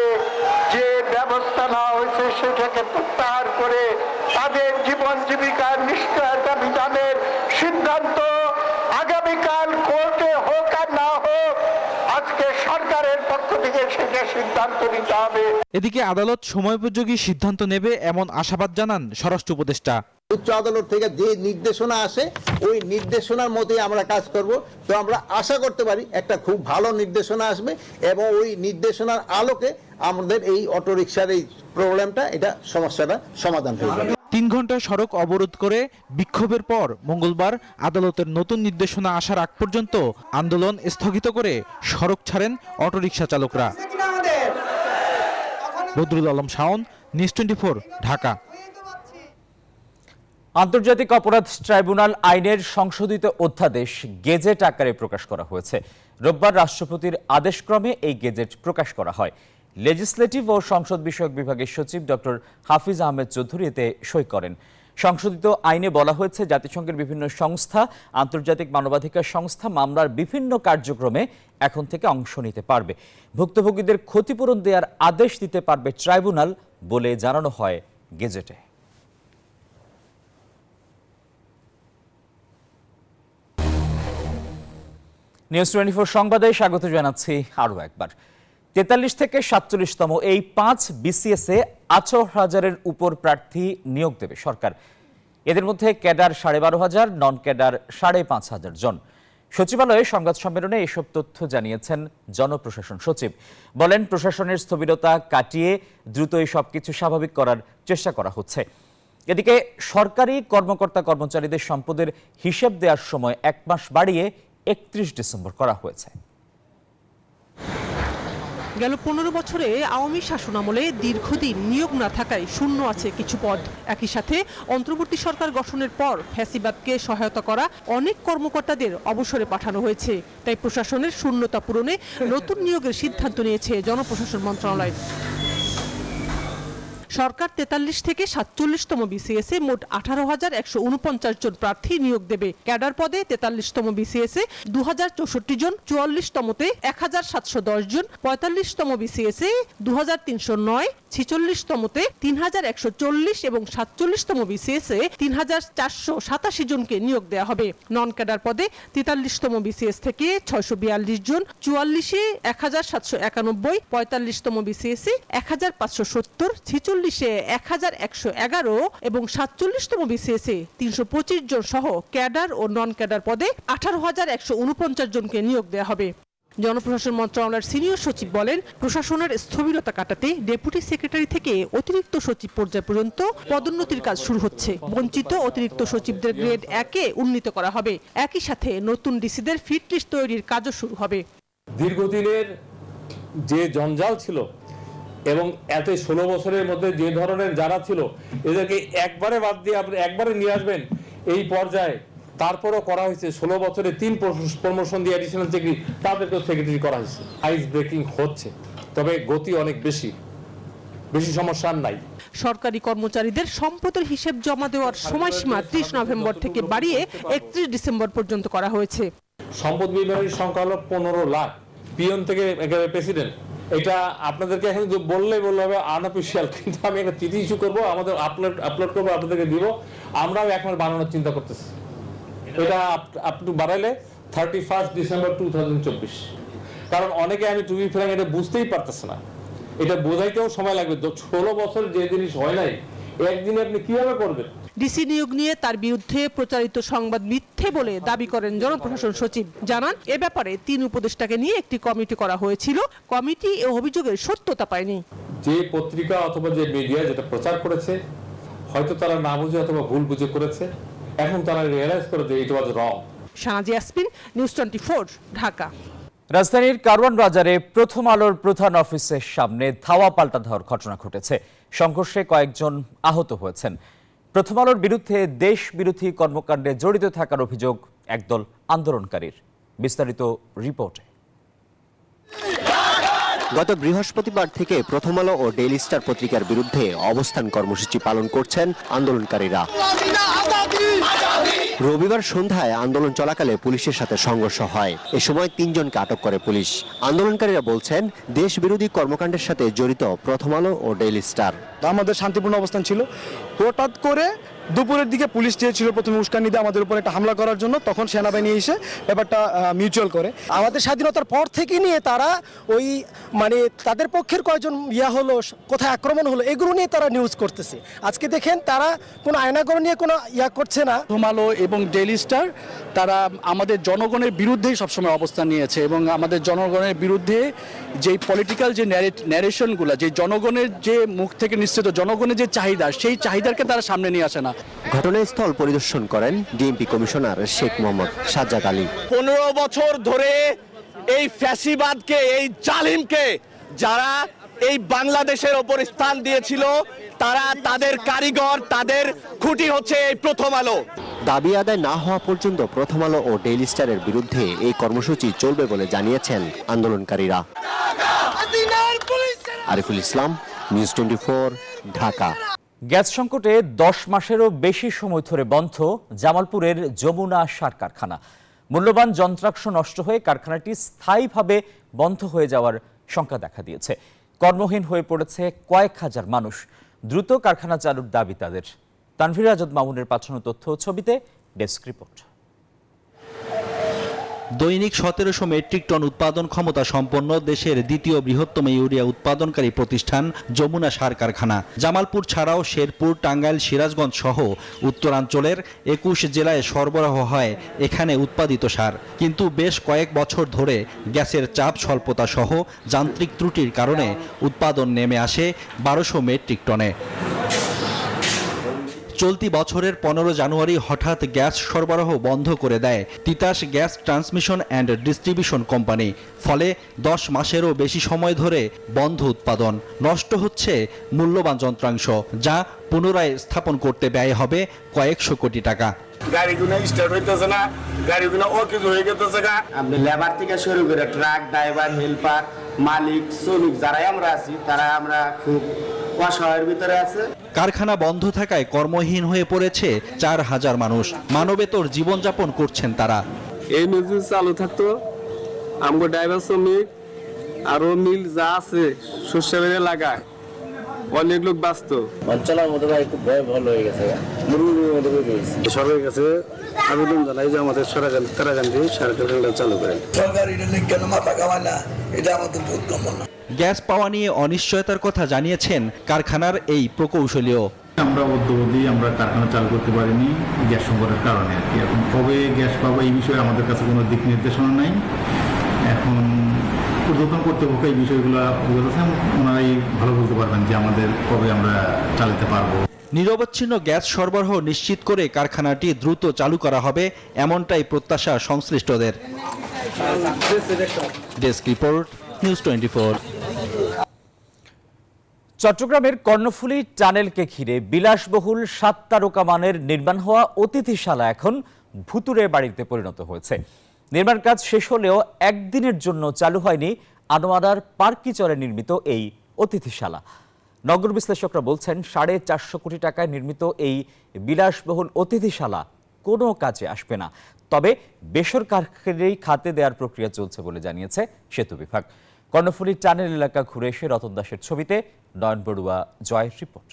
যে ব্যবস্থা নেওয়া হয়েছে সেটাকে প্রত্যাহার করে তাদের জীবন জীবিকার নিশ্চয়তা বিধানের সিদ্ধান্ত আগামীকাল কোর্টে হোক আর না হোক, আজকে সরকারের পক্ষ থেকে সেটা সিদ্ধান্ত নিতে হবে। এদিকে আদালত সময়োপযোগী সিদ্ধান্ত নেবে এমন আশাবাদ জানান স্বরাষ্ট্র উপদেষ্টা। উচ্চ আদালত থেকে যে নির্দেশনা আসে ওই নির্দেশনার মতোই আমরা কাজ করব। তো আমরা আশা করতে পারি একটা খুব ভালো নির্দেশনা আসবে এবং ওই নির্দেশনার আলোকে আমাদের এই অটোরিকশার এই প্রবলেমটা, এটা সমস্যাটা সমাধান হয়ে যাবে। 3 ঘন্টা সড়ক অবরোধ করে বিক্ষোভের পর মঙ্গলবার আদালতের নতুন নির্দেশনা আসার আগ পর্যন্ত আন্দোলন স্থগিত করে সড়ক ছাড়েন অটোরিকশা চালকরা। বদরুল আলম শাওন, নিউজ 24, ঢাকা। আন্তর্জাতিক অপরাধ ট্রাইব্যুনাল আইনের সংশোধিত অধ্যাদেশ গেজেট আকারে প্রকাশ করা হয়েছে। রোববার রাষ্ট্রপতির আদেশক্রমে এই গেজেট প্রকাশ করা হয়। লেজিসলেটিভ ও সংসদ বিষয়ক বিভাগের সচিব ডক্টর হাফিজ আহমেদ চৌধুরী এতে সই করেন। সংশোধিত আইনে বলা হয়েছে, জাতিসংঘের বিভিন্ন সংস্থা, আন্তর্জাতিক মানবাধিকার সংস্থা মামলার বিভিন্ন কার্যক্রমে এখন থেকে অংশ নিতে পারবে। ভুক্তভোগীদের ক্ষতিপূরণ দেওয়ার আদেশ দিতে পারবে ট্রাইব্যুনাল বলে জানানো হয় গেজেটে। নিউজ 24 সংবাদে স্বাগত জানাচ্ছি আরও একবার। 43 থেকে 47তম এই 5 বিসিএসে 18,000-এর উপর প্রার্থী নিয়োগ দেবে সরকার। এদের মধ্যে ক্যাডার 12,500, নন ক্যাডার 5,500 জন। সচিবালয়ে সংবাদ সম্মেলনে এসব তথ্য জানিয়েছেন জনপ্রশাসন সচিব। বলেন, প্রশাসনের স্থবিরতা কাটিয়ে দ্রুতই সবকিছু স্বাভাবিক করার চেষ্টা করা হচ্ছে। এদিকে সরকারি কর্মকর্তা কর্মচারীদের সম্পদের হিসেব দেওয়ার সময় 1 মাস বাড়িয়ে 31 ডিসেম্বর করা হয়েছে। গেল 15 বছরে আওয়ামী শাসনামলে দীর্ঘদিন নিয়োগ না থাকায় শূন্য আছে কিছু পদ। একই সাথে অন্তর্বর্তী সরকার গঠনের পর ফ্যাসিবাদকে সহায়তা করা অনেক কর্মকর্তাদের অবসরে পাঠানো হয়েছে। তাই প্রশাসনের শূন্যতা পূরণে নতুন নিয়োগের সিদ্ধান্ত নিয়েছে জনপ্রশাসন মন্ত্রণালয়। সরকার 43 থেকে 47তম বিসিএসে মোট 18,149 জন প্রার্থী নিয়োগ দেবে। ক্যাডার পদে 43তম বিসিএসে 2064 জন, 44তমতে 1710 জন, 45তম বিসিএসে 2309, 46তমতে 3140 এবং 47তম বিসিএসে 3487 জনকে নিয়োগ দেওয়া হবে। নন ক্যাডার পদে 43তম বিসিএস থেকে 642 জন, 44-এ 1791, 45তম বিসিএসে 1570, 46-এ 1111 এবং 47তম বিসিএসে 325 জন সহ ক্যাডার ও নন ক্যাডার পদে 18,149 জনকে নিয়োগ দেওয়া হবে। জনপ্রশাসন মন্ত্রণালয়ের সিনিয়র সচিব বলেন, প্রশাসনের স্থবিরতা কাটাতে ডেপুটি সেক্রেটারি থেকে অতিরিক্ত সচিব পর্যায় পর্যন্ত পদোন্নতির কাজ শুরু হচ্ছে। বঞ্চিত অতিরিক্ত সচিবদের গ্রেড 1-এ উন্নীত করা হবে। একই সাথে নতুন ডিসিদের ফিট লিস্ট তৈরির কাজও শুরু হবে। দীর্ঘদিনের যে জঞ্জাল ছিল এবং এত 16 বছরের মধ্যে যে ধরনের যারা ছিল এদেরকে একবারে বাদ দিয়ে আপনি একবারে নিয়ে আসবেন এই পর্যায়ে। তারপরও করা হয়েছে 16 বছরে 3 প্রমোশন দিয়ে অ্যাডিশনাল সেক্রেটারি, তাদেরকেও সেক্রেটারি করা হয়েছে। আইস ব্রেকিং হচ্ছে, তবে গতি অনেক বেশি সমস্যা নাই। সরকারি কর্মচারীদের সম্পদের হিসেব জমা দেওয়ার সময়সীমা 30 নভেম্বর থেকে বাড়িয়ে 31 ডিসেম্বর পর্যন্ত করা হয়েছে। সম্পদ বিভাগের সংখ্যা হলো 15 লাখ, পিয়ন থেকে প্রেসিডেন্ট। এটা আপনাদেরকে এখন বললে হবে আনঅফিশিয়াল, কিন্তু আমি একটা চিঠি ইস্যু করবো, আমাদের আপলোড করবো, আপনাদেরকে দিব। আমরাও এখন বানানোর চিন্তা করতেছি। এটা আপটু বাড়াইলে 31 ডিসেম্বর 2024, কারণ অনেকে আমি টুবি ফেরাং এটা বুঝতেই পারতেছে না। এটা বোঝাইতেও সময় লাগবে। 16 বছর যে জিনিস হয় নাই একদিনে আপনি কিভাবে করবেন? ডিসি নিয়োগ নিয়ে তার বিরুদ্ধে প্রচারিত সংবাদ মিথ্যে বলে দাবি করেন জনপ্রশাসন সচিব। জানান, এ ব্যাপারে 3 উপদেষ্টাকে নিয়ে একটি কমিটি করা হয়েছিল। কমিটি এই অভিযোগের সত্যতা পায়নি। যে পত্রিকা অথবা যে মিডিয়া যেটা প্রচার করেছে, হয়তো তারা না বুঝে অথবা ভুল বুঝে করেছে। এখন তারা রিয়েলাইজ করে যে ইট ওয়াজ রং। শাহনাজ ইয়াসমিন, নিউজ 24, ঢাকা। রাজধানীর কারওয়ান বাজারে প্রথম আলোর প্রধান অফিসের সামনে ধাওয়া পাল্টা ধাওয়ার ঘটনা ঘটেছে। সংঘর্ষে কয়েকজন আহত হয়েছেন। প্রথম আলোর বিরুদ্ধে দেশ বিরোধী কর্মকাণ্ডে জড়িত থাকার অভিযোগ একদল আন্দোলনকারীর। বিস্তারিত রিপোর্টে। গত বৃহস্পতিবার থেকে প্রথম আলো ও ডেইলি স্টার পত্রিকার বিরুদ্ধে অবস্থান কর্মসূচি পালন করছেন আন্দোলনকারীরা। রবিবার সন্ধ্যায় আন্দোলন চলাকালে পুলিশের সাথে সংঘর্ষ হয়। এ সময় 3 জনকে আটক করে পুলিশ। আন্দোলনকারীরা বলছেন, দেশ বিরোধী কর্মকাণ্ডের সাথে জড়িত প্রথম আলো ও ডেইলি স্টার। আমাদের শান্তিপূর্ণ অবস্থান ছিল, হঠাৎ করে দুপুরের দিকে পুলিশ চেয়েছিল প্রথমে উস্কানি দিয়ে আমাদের উপর একটা হামলা করার জন্য। তখন সেনাবাহিনী এসে ব্যাপারটা মিউচুয়াল করে। আমাদের স্বাধীনতার পর থেকে নিয়ে তারা ওই তাদের পক্ষের কয়জন হলো, কোথায় আক্রমণ হলো, এগুলো নিয়ে তারা নিউজ করতেছে। আজকে দেখেন তারা কোনো আয়নাগর নিয়ে কোনো করছে না। প্রথম আলো এবং ডেইলি স্টার তারা আমাদের জনগণের বিরুদ্ধেই সবসময় অবস্থান নিয়েছে এবং আমাদের জনগণের বিরুদ্ধে যেই পলিটিক্যাল যে ন্যারেশনগুলো, যে জনগণের যে মুখ থেকে নিশ্চিত জনগণের যে চাহিদা, সেই চাহিদাকে তারা সামনে নিয়ে আসে না। ঘটনাস্থল পরিদর্শন করেন ডিএমপি কমিশনার শেখ মোহাম্মদ সাজ্জাদ আলী। 15 বছর ধরে এই ফ্যাসিবাদকে, এই জালিমকে যারা এই বাংলাদেশের ওপর স্থান দিয়েছিল, তারা তাদের কারিগর, তাদের খুঁটি হচ্ছে এই প্রথম আলো। দাবি আদায় না হওয়া পর্যন্ত প্রথম আলো ও ডেইলি স্টারের বিরুদ্ধে এই কর্মসূচি চলবে বলে জানিয়েছেন আন্দোলনকারীরা। আরিফুল ইসলাম, নিউজ 24, ঢাকা। গ্যাস সংকটে 10 মাসেরও বেশি সময় ধরে বন্ধ জামালপুরের যমুনা সার কারখানা। মূল্যবান যন্ত্রাংশ নষ্ট হয়ে কারখানাটি স্থায়ীভাবে বন্ধ হয়ে যাওয়ার শঙ্কা দেখা দিয়েছে। কর্মহীন হয়ে পড়েছে কয়েক হাজার মানুষ। দ্রুত কারখানা চালুর দাবি তাদের। তানভীর আজাদ মামুনের পাঠানো তথ্য ছবিতে ডেস্ক রিপোর্ট। দৈনিক 1700 মেট্রিক টন উৎপাদন ক্ষমতা সম্পন্ন দেশের দ্বিতীয় বৃহত্তম ইউরিয়া উৎপাদনকারী প্রতিষ্ঠান যমুনা সার কারখানা। জামালপুর ছাড়াও শেরপুর, টাঙ্গাইল, সিরাজগঞ্জ সহ উত্তরাঞ্চলের 21 জেলায় সরবরাহ হয় এখানে উৎপাদিত সার। কিন্তু বেশ কয়েক বছর ধরে গ্যাসের চাপ স্বল্পতা সহ যান্ত্রিক ত্রুটির কারণে উৎপাদন নেমে আসে 1200 মেট্রিক টনে। চলতি বছরের 15 জানুয়ারি হঠাৎ গ্যাস সরবরাহ বন্ধ করে দেয় Titas gas transmission and distribution company. ফলে 10 মাসেরও বেশি সময় ধরে বন্ধ উৎপাদন। নষ্ট হচ্ছে মূল্যবান যন্ত্রাংশ, যা পুনরায় স্থাপন করতে ব্যয় হবে কয়েকশো কোটি টাকা। গাড়িগুলো স্টার্ট হইতেছে না, গাড়িগুলো অকেজ হয়ে গেছে। আপনি লেবার থেকে শুরু করে ট্রাক ড্রাইভার, হেল্পার, মালিক, শ্রমিক যারাই আমরা আছি তারা আমরা খুব অসহায়ের ভিতরে আছে। কারখানা বন্ধ থাকায় কর্মহীন হয়ে পড়েছে 4000 মানুষ। মানবেতর জীবনযাপন করছেন তারা। এই মিল যদি চালু থাকতো, আমগো ড্রাইভার, শ্রমিক আরো মিল যা আছে শস্যের লাগায় অনেক লোক বাঁচত। অঞ্চলের মধ্যে ভাই খুব ভয় ভালো হয়ে গেছে, সরকারের কাছে আবেদন জানাই যে আমাদের তারাকান্দি সার কারখানা চালু করেন। সরকার এটা কেন মাথা কামায় না, এটা আমাদের বোধ গম্য না। গ্যাস পাওয়া নিয়ে অনিশ্চয়তার কথা জানিয়েছেন কারখানার এই প্রকৌশলীও। আমরা মধ্যবর্তী আমরা কারখানা চালু করতে পারিনি গ্যাস সংকটের কারণে আর কি। এখন কবে গ্যাস পাবো এই বিষয়ে আমাদের কাছে কোনো দিক নির্দেশনা নাই। এখন ঊর্ধ্বতন কর্তৃপক্ষ এই বিষয়গুলো অবগত আছেন, ওনারাই ভালো বলতে পারবেন যে আমাদের কবে আমরা চালাতে পারবো। নিরবচ্ছিন্ন গ্যাস সরবরাহ নিশ্চিত করে কারখানাটি দ্রুত চালু করা হবে, এমনটাই প্রত্যাশা সংশ্লিষ্টদের। Desk report, news 24। চট্টগ্রামের কর্ণফুলী টানেলকে ঘিরে বিলাসবহুল 7 তারকা মানের নির্মাণ হওয়া অতিথিশালা এখন ভুতুড়ে বাড়িতে পরিণত হয়েছে। নির্মাণ কাজ শেষ হলেও একদিনের জন্য চালু হয়নি আনোয়ারার পার্কিচরে নির্মিত এই অতিথিশালা। নগর বিশ্লেষকরা বলছেন 450 কোটি টাকায় নির্মিত এই বিলাসবহুল অতিথিশালা কোনো কাজে আসবে না। তবে বেসরকারি খাতে দেওয়ার প্রক্রিয়া চলছে বলে জানিয়েছে সেতু বিভাগ। কর্ণফুলী টানেল এলাকা ঘুরে এসে রতন দাসের ছবিতে নয়ন বড়ুয়া, জয়ের রিপোর্ট।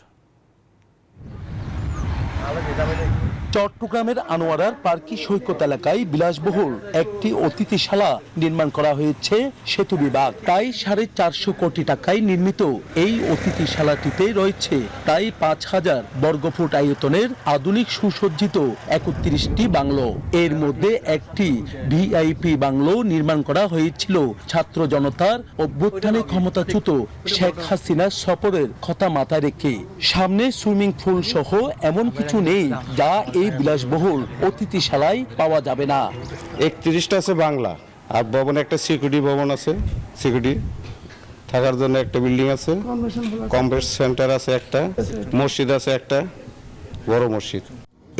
চট্টগ্রামের আনোয়ারার পার্কি সৈকত এলাকায় বিলাসবহুল একটি অতিথিশালা নির্মাণ করা হয়েছে সেতু বিভাগ। তাই 450 কোটি টাকায় নির্মিত এই অতিথিশালাটিতে রয়েছে প্রায় 5000 বর্গফুট আয়তনের আধুনিক সুসজ্জিত 31টি বাংলো। এর মধ্যে একটি ভিআইপি বাংলো নির্মাণ করা হয়েছিল ছাত্র জনতার অভ্যুত্থানে ক্ষমতাচ্যুত শেখ হাসিনা সফরের কথা মাথায় রেখে। সামনে সুইমিং পুল সহ এমন কিছু নেই যা এই বিলাসবহুল অতিথিশালায় পাওয়া যাবে না। 31টা আছে বাংলা, আর ভবনে একটা সিকিউরিটি ভবন আছে, সিকিউরিটি থাকার জন্য একটা বিল্ডিং আছে, কনভেনশন সেন্টার আছে, একটা মসজিদ আছে, একটা বড় মসজিদ।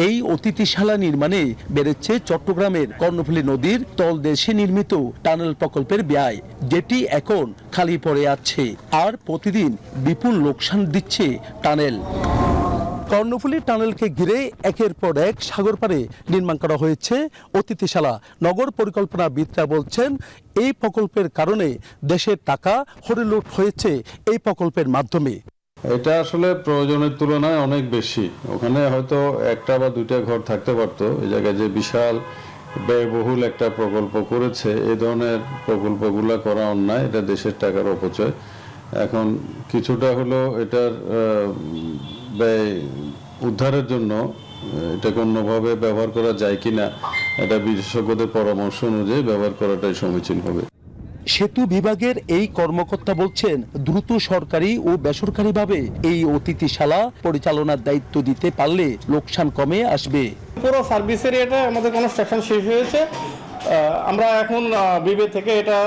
এই অতিথিশালা নির্মাণে বেড়েছে চট্টগ্রামের কর্ণফুলী নদীর তলদেশে নির্মিত টানেল প্রকল্পের ব্যয়, যেটি এখন খালি পড়ে আছে। আর প্রতিদিন বিপুল লোকসান দিচ্ছে টানেল। কর্ণফুলী টানেলকে ঘিরে একের পর এক সাগর পাড়ে নির্মাণ করা হয়েছে অতিথিশালা। নগর পরিকল্পনাবিদরা বলছেন এই প্রকল্পের কারণে দেশের টাকা হরিলুট হয়েছে এই প্রকল্পের মাধ্যমে। এটা আসলে প্রয়োজনের তুলনায় অনেক বেশি। ওখানে হয়তো একটা বা দুইটা ঘর থাকতে পারতো। এই জায়গায় যে বিশাল ব্যয়বহুল একটা প্রকল্প করেছে, এই ধরনের প্রকল্পগুলো করা অন্যায়, এটা দেশের টাকার অপচয়। এখন কিছুটা হলো এটার ব্যয় উদ্ধারের জন্য এটাকে অন্যভাবে ব্যবহার করা যায় কিনা, এটা বিশেষজ্ঞদের পরামর্শ অনুযায়ী ব্যবহার করাটাই সমীচীন হবে। সেতু বিভাগের এই কর্মকর্তা বলছেন দ্রুত সরকারি ও বেসরকারিভাবে এই অতিথিশালা পরিচালনার দায়িত্ব দিতে পারলে লোকসান কমে আসবে। পুরো সার্ভিসের এটা আমাদের কনস্ট্রাকশন শেষ হয়েছে। আমরা এখন বিবে থেকে এটা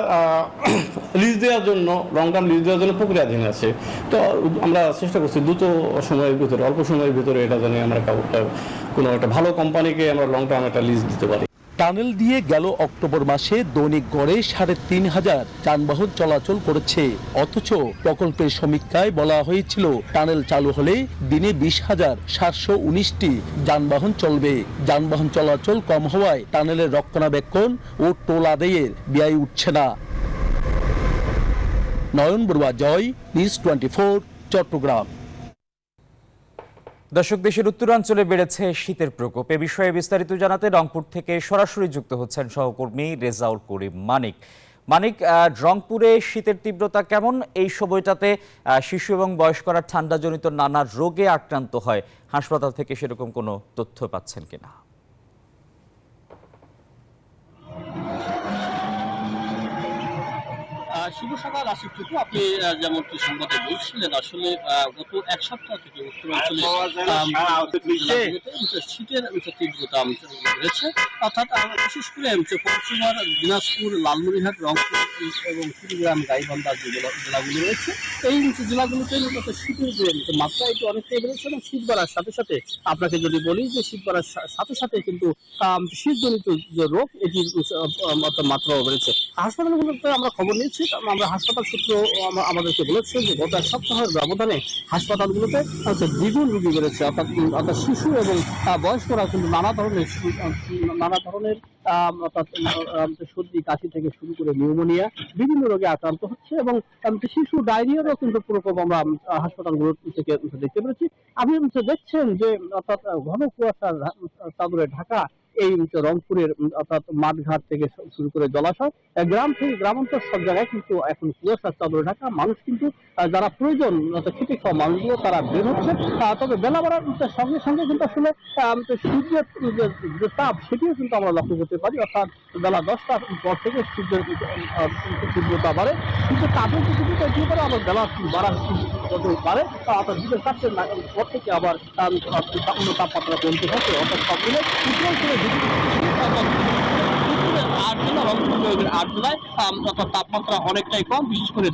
লিজ দেওয়ার জন্য, লং টার্ম লিজ দেওয়ার জন্য প্রক্রিয়াধীন আছে। তো আমরা চেষ্টা করছি দ্রুত সময়ের ভিতরে, অল্প সময়ের ভিতরে এটা জানি আমরা কোনো একটা ভালো কোম্পানিকে আমরা লং টার্ম একটা লিজ দিতে পারি। টানেল দিয়ে গেল অক্টোবর মাসে দৈনিক গড়ে 3500 যানবাহন চলাচল করেছে। অথচ প্রকল্পের সমীক্ষায় বলা হয়েছিল টানেল চালু হলে দিনে 20,719টি যানবাহন চলবে। যানবাহন চলাচল কম হওয়ায় টানেলের রক্ষণাবেক্ষণ ও টোল আদায়ের ব্যয় উঠছে না। নয়ন বড়ুয়া, জয়, নিউজ 24, চট্টগ্রাম। দর্শক, দেশের উত্তরাঞ্চলে বেড়েছে শীতের প্রকোপ। এ বিষয়ে বিস্তারিত জানাতে রংপুর থেকে সরাসরি যুক্ত হচ্ছেন সহকর্মী রেজাউল করিম মানিক। রংপুরে শীতের তীব্রতা কেমন? এই সময়টাতে শিশু এবং বয়স্করা ঠান্ডাজনিত নানা রোগে আক্রান্ত হয়। হাসপাতাল থেকে সেরকম কোনো তথ্য পাচ্ছেন কিনা? শুভ সকাল আসিফটুকু, আপনি যেমনটি সংবাদে বলছিলেন, আসলে গত এক সপ্তাহ থেকে উত্তরাঞ্চলে শীতের তীব্রতা রয়েছে। অর্থাৎ বিশেষ করে পঞ্চগড়, দিনাজপুর, লালমনিরহাট, রংপুর এবং কুড়িগ্রাম, গাইবান্ধা যে জেলাগুলো রয়েছে, এই জেলাগুলোতে শীতের যে মাত্রা এটি অনেকটাই বেড়েছে। এবং শীত বাড়ার সাথে সাথে আপনাকে যদি বলি যে শীত বাড়ার সাথে সাথে কিন্তু শীতজনিত যে রোগ এটির মাত্রাও বেড়েছে। হাসপাতালগুলোতে আমরা খবর নিয়েছি, আমরা হাসপাতাল সূত্র আমাদেরকে বলেছে যে গত এক সপ্তাহের ব্যবধানে হাসপাতালগুলোতে দ্বিগুণ রোগী বেড়েছে। অর্থাৎ শিশু এবং বয়স্করা কিন্তু নানা ধরনের অর্থাৎ সর্দি, কাশি থেকে শুরু করে নিউমোনিয়া বিভিন্ন রোগে আক্রান্ত হচ্ছে। এবং শিশু ডায়রিয়ারও কিন্তু প্রকোপ আমরা হাসপাতালগুলো থেকে দেখতে পেরেছি। আপনি দেখছেন যে অর্থাৎ ঘন কুয়াশার চাদরে ঢাকা এই রংপুরের অর্থাৎ মাঠঘাট থেকে শুরু করে জলাশয়, গ্রাম থেকে গ্রামান্তর সব জায়গায় কিন্তু এখন কুয়াশার চাদরে ঢাকা। মানুষ কিন্তু যারা প্রয়োজন খেটে খাওয়া মানুষগুলো তারা বের হচ্ছে। তবে বেলা বাড়ার সঙ্গে সঙ্গে কিন্তু আসলে সূর্যের যে তাপ সেটিও কিন্তু আমরা লক্ষ্য করতে পারি। অর্থাৎ বেলা 10টার পর থেকে সূর্যের তীব্রতা বাড়ে, কিন্তু তাপের কিছুটা দিয়ে পারে আবার বেলা বাড়ার যত বাড়ে অর্থাৎ বিকেল 4টার পর থেকে আবার অন্য তাপমাত্রা কমতে থাকে। অর্থাৎ সব মিলে তাপমাত্রা অনেকটাই কম, বিশেষ করে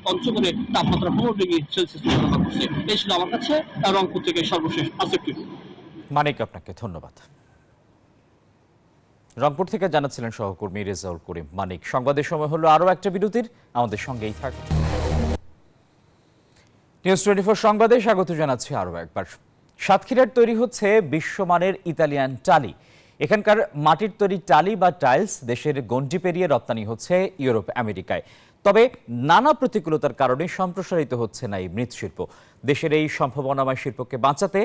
পঞ্চগড়ে তাপমাত্রা 15 ডিগ্রি সেলসিয়াস করছে। এই ছিল আমার কাছে রংপুর থেকে সর্বশেষ আসিফ মানিক, আপনাকে ধন্যবাদ। রংপুর থেকে জানাচ্ছিলেন সহকর্মী রেজাউল করিম মানিক। সংবাদের সময় হলো আরও একটা বিরতির, আমাদের সঙ্গেই থাকুন। নিউজ 24 সংবাদে স্বাগত জানাচ্ছি আরও একবার। সাতক্ষীরার তৈরি হচ্ছে বিশ্বমানের ইতালিয়ান টালি। এখানকার মাটির তৈরি টালি বা টাইলস দেশের গণ্ডি পেরিয়ে রপ্তানি হচ্ছে ইউরোপ, আমেরিকায়। তবে নানা প্রতিকূলতার কারণে সম্প্রসারিত হচ্ছে না এই মৃৎশিল্প। দেশের এই সম্ভাবনাময় শিল্পকে বাঁচাতে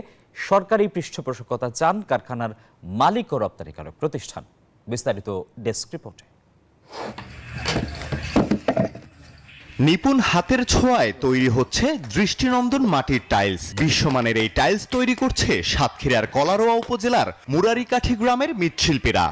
সরকারি পৃষ্ঠপোষকতা চান কারখানার মালিক ও রপ্তানিকারক প্রতিষ্ঠান। বিস্তারিত ডেস্ক রিপোর্টে। নিপুণ হাতের ছোঁয়ায় তৈরি হচ্ছে দৃষ্টিনন্দন মাটির টাইলস। বিশ্বমানের এই টাইলস তৈরি করছে সাতক্ষীরার কলারোয়া উপজেলার মুরারিকাঠি গ্রামের মৃৎশিল্পীরা।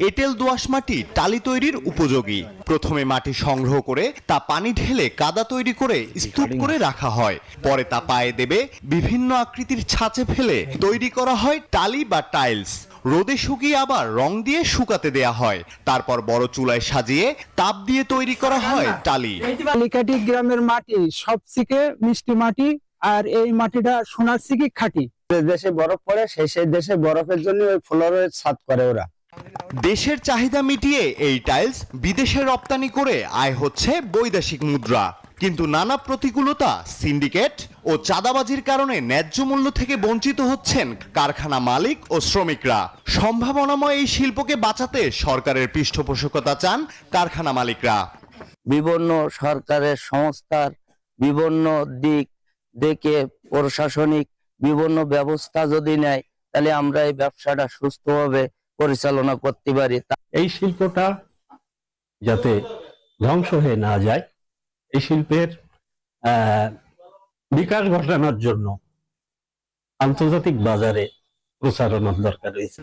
এঁটেল দোআঁশ মাটি টালি তৈরির উপযোগী। প্রথমে মাটি সংগ্রহ করে তা পানি ঢেলে কাদা তৈরি করে স্তূপ করে রাখা হয়। পরে তা পায়ে দেবে বিভিন্ন আকৃতির ছাঁচে ফেলে তৈরি করা হয় টালি বা টাইলস। রোদে শুকিয়ে আবার রং দিয়ে শুকাতে দেয়া হয়। তারপর বড় চুলায় সাজিয়ে তাপ দিয়ে তৈরি করা হয় টালি। মুরারিকাঠি গ্রামের মাটি সবথেকে মিষ্টি মাটি, আর এই মাটিটা সোনার থেকে খাঁটি। দেশে বরফ পড়ে সেই দেশে বরফের জন্য ওই ফ্লোরের ছাদ করে ওরা। দেশের চাহিদা মিটিয়ে এই টাইলস বিদেশে রপ্তানি করে আয় হচ্ছে বৈদেশিক মুদ্রা। কিন্তু নানা প্রতিকূলতা, সিন্ডিকেট ও চাঁদাবাজির কারণে ন্যায্য মূল্য থেকে বঞ্চিত হচ্ছেন কারখানা মালিক ও শ্রমিকরা। সম্ভাবনাময় এই শিল্পকে বাঁচাতে সরকারের পৃষ্ঠপোষকতা চান কারখানা মালিকরা। বিভিন্ন সরকারের সংস্থার বিভিন্ন দিক দেখে প্রশাসনিক বিভিন্ন ব্যবস্থা যদি নেয়, তাহলে আমরা এই ব্যবসাটা সুস্থভাবে পরিচালনা করতে পারি। এই শিল্পটা যাতে ধ্বংস হয়ে না যায়, এই শিল্পের বিকাশ ঘটানোর জন্য আন্তর্জাতিক বাজারে প্রচারণার দরকার রয়েছে।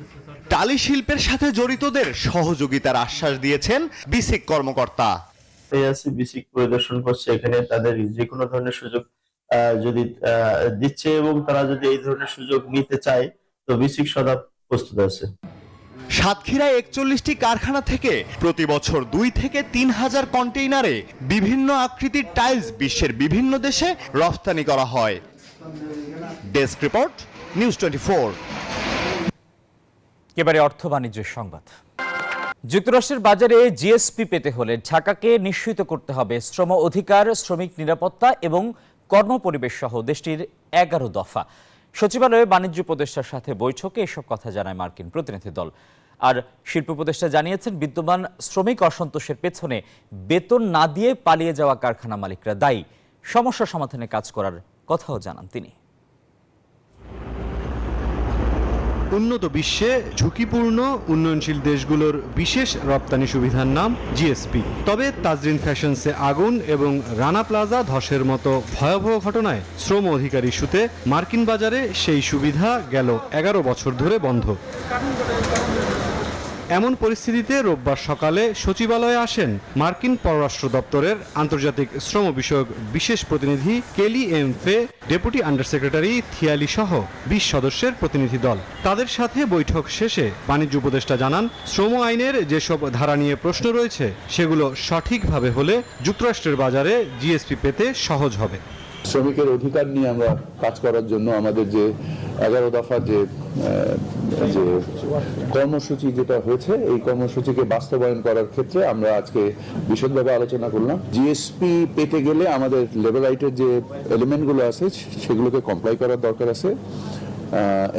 টালি শিল্পের সাথে জড়িতদের সহযোগিতার আশ্বাস দিয়েছেন বিসিক কর্মকর্তা। বিসিক পরিদর্শন করছে, এখানে তাদের যে কোনো ধরনের সুযোগ যদি দিচ্ছে এবং তারা যদি এই ধরনের সুযোগ নিতে চায় তো বিসিক সদা প্রস্তুত আছে। সাতক্ষীরায় 41টি কারখানা থেকে প্রতি বছর 2 থেকে 3,000 কন্টেইনারে বিভিন্ন আকৃতির টাইলস বিশ্বের বিভিন্ন দেশে রপ্তানি করা হয়। Desk report, news 24। এবারে অর্থ বাণিজ্যের সংবাদ। যুক্তরাষ্ট্রের বাজারে জিএসপি পেতে হলে ঢাকাকে নিশ্চিত করতে হবে শ্রম অধিকার, শ্রমিক নিরাপত্তা এবং কর্মপরিবেশ সহ দেশটির 11 দফা। সচিবালয়ে বাণিজ্য উপদেষ্টার সাথে বৈঠকে এসব কথা জানায় মার্কিন প্রতিনিধি দল। আর শিল্প উপদেষ্টা জানিয়েছেন, বিদ্যমান শ্রমিক অসন্তোষের পেছনে বেতন না দিয়ে পালিয়ে যাওয়া কারখানা মালিকরা দায়ী। সমস্যা সমাধানে কাজ করার কথাও জানান তিনি। উন্নত বিশ্বে ঝুঁকিপূর্ণ উন্নয়নশীল দেশগুলোর বিশেষ রপ্তানি সুবিধার নাম জিএসপি। তবে তাজরিন ফ্যাশনসে আগুন এবং রানা প্লাজা ধসের মতো ভয়াবহ ঘটনায় শ্রম অধিকার ইস্যুতে মার্কিন বাজারে সেই সুবিধা গেল 11 বছর ধরে বন্ধ। এমন পরিস্থিতিতে রোববার সকালে সচিবালয়ে আসেন মার্কিন পররাষ্ট্র দপ্তরের আন্তর্জাতিক শ্রম বিষয়ক বিশেষ প্রতিনিধি কেলি এম ফে, ডেপুটি আন্ডার সেক্রেটারি থিয়ালি সহ 20 সদস্যের প্রতিনিধি দল। তাদের সাথে বৈঠক শেষে বাণিজ্য উপদেষ্টা জানান, শ্রম আইনের যেসব ধারা নিয়ে প্রশ্ন রয়েছে সেগুলো সঠিকভাবে হলে যুক্তরাষ্ট্রের বাজারে জিএসপি পেতে সহজ হবে। শ্রমিকের অধিকার নিয়ে আমরা কাজ করার জন্য আমাদের যে 11 দফা যে কর্মসূচি যেটা হয়েছে, এই কর্মসূচিকে বাস্তবায়ন করার ক্ষেত্রে আমরা আজকে বিশদভাবে আলোচনা করলাম। জিএসপি পেতে গেলে আমাদের লেবার রাইটের যে এলিমেন্টগুলো আছে সেগুলোকে কমপ্লাই করার দরকার আছে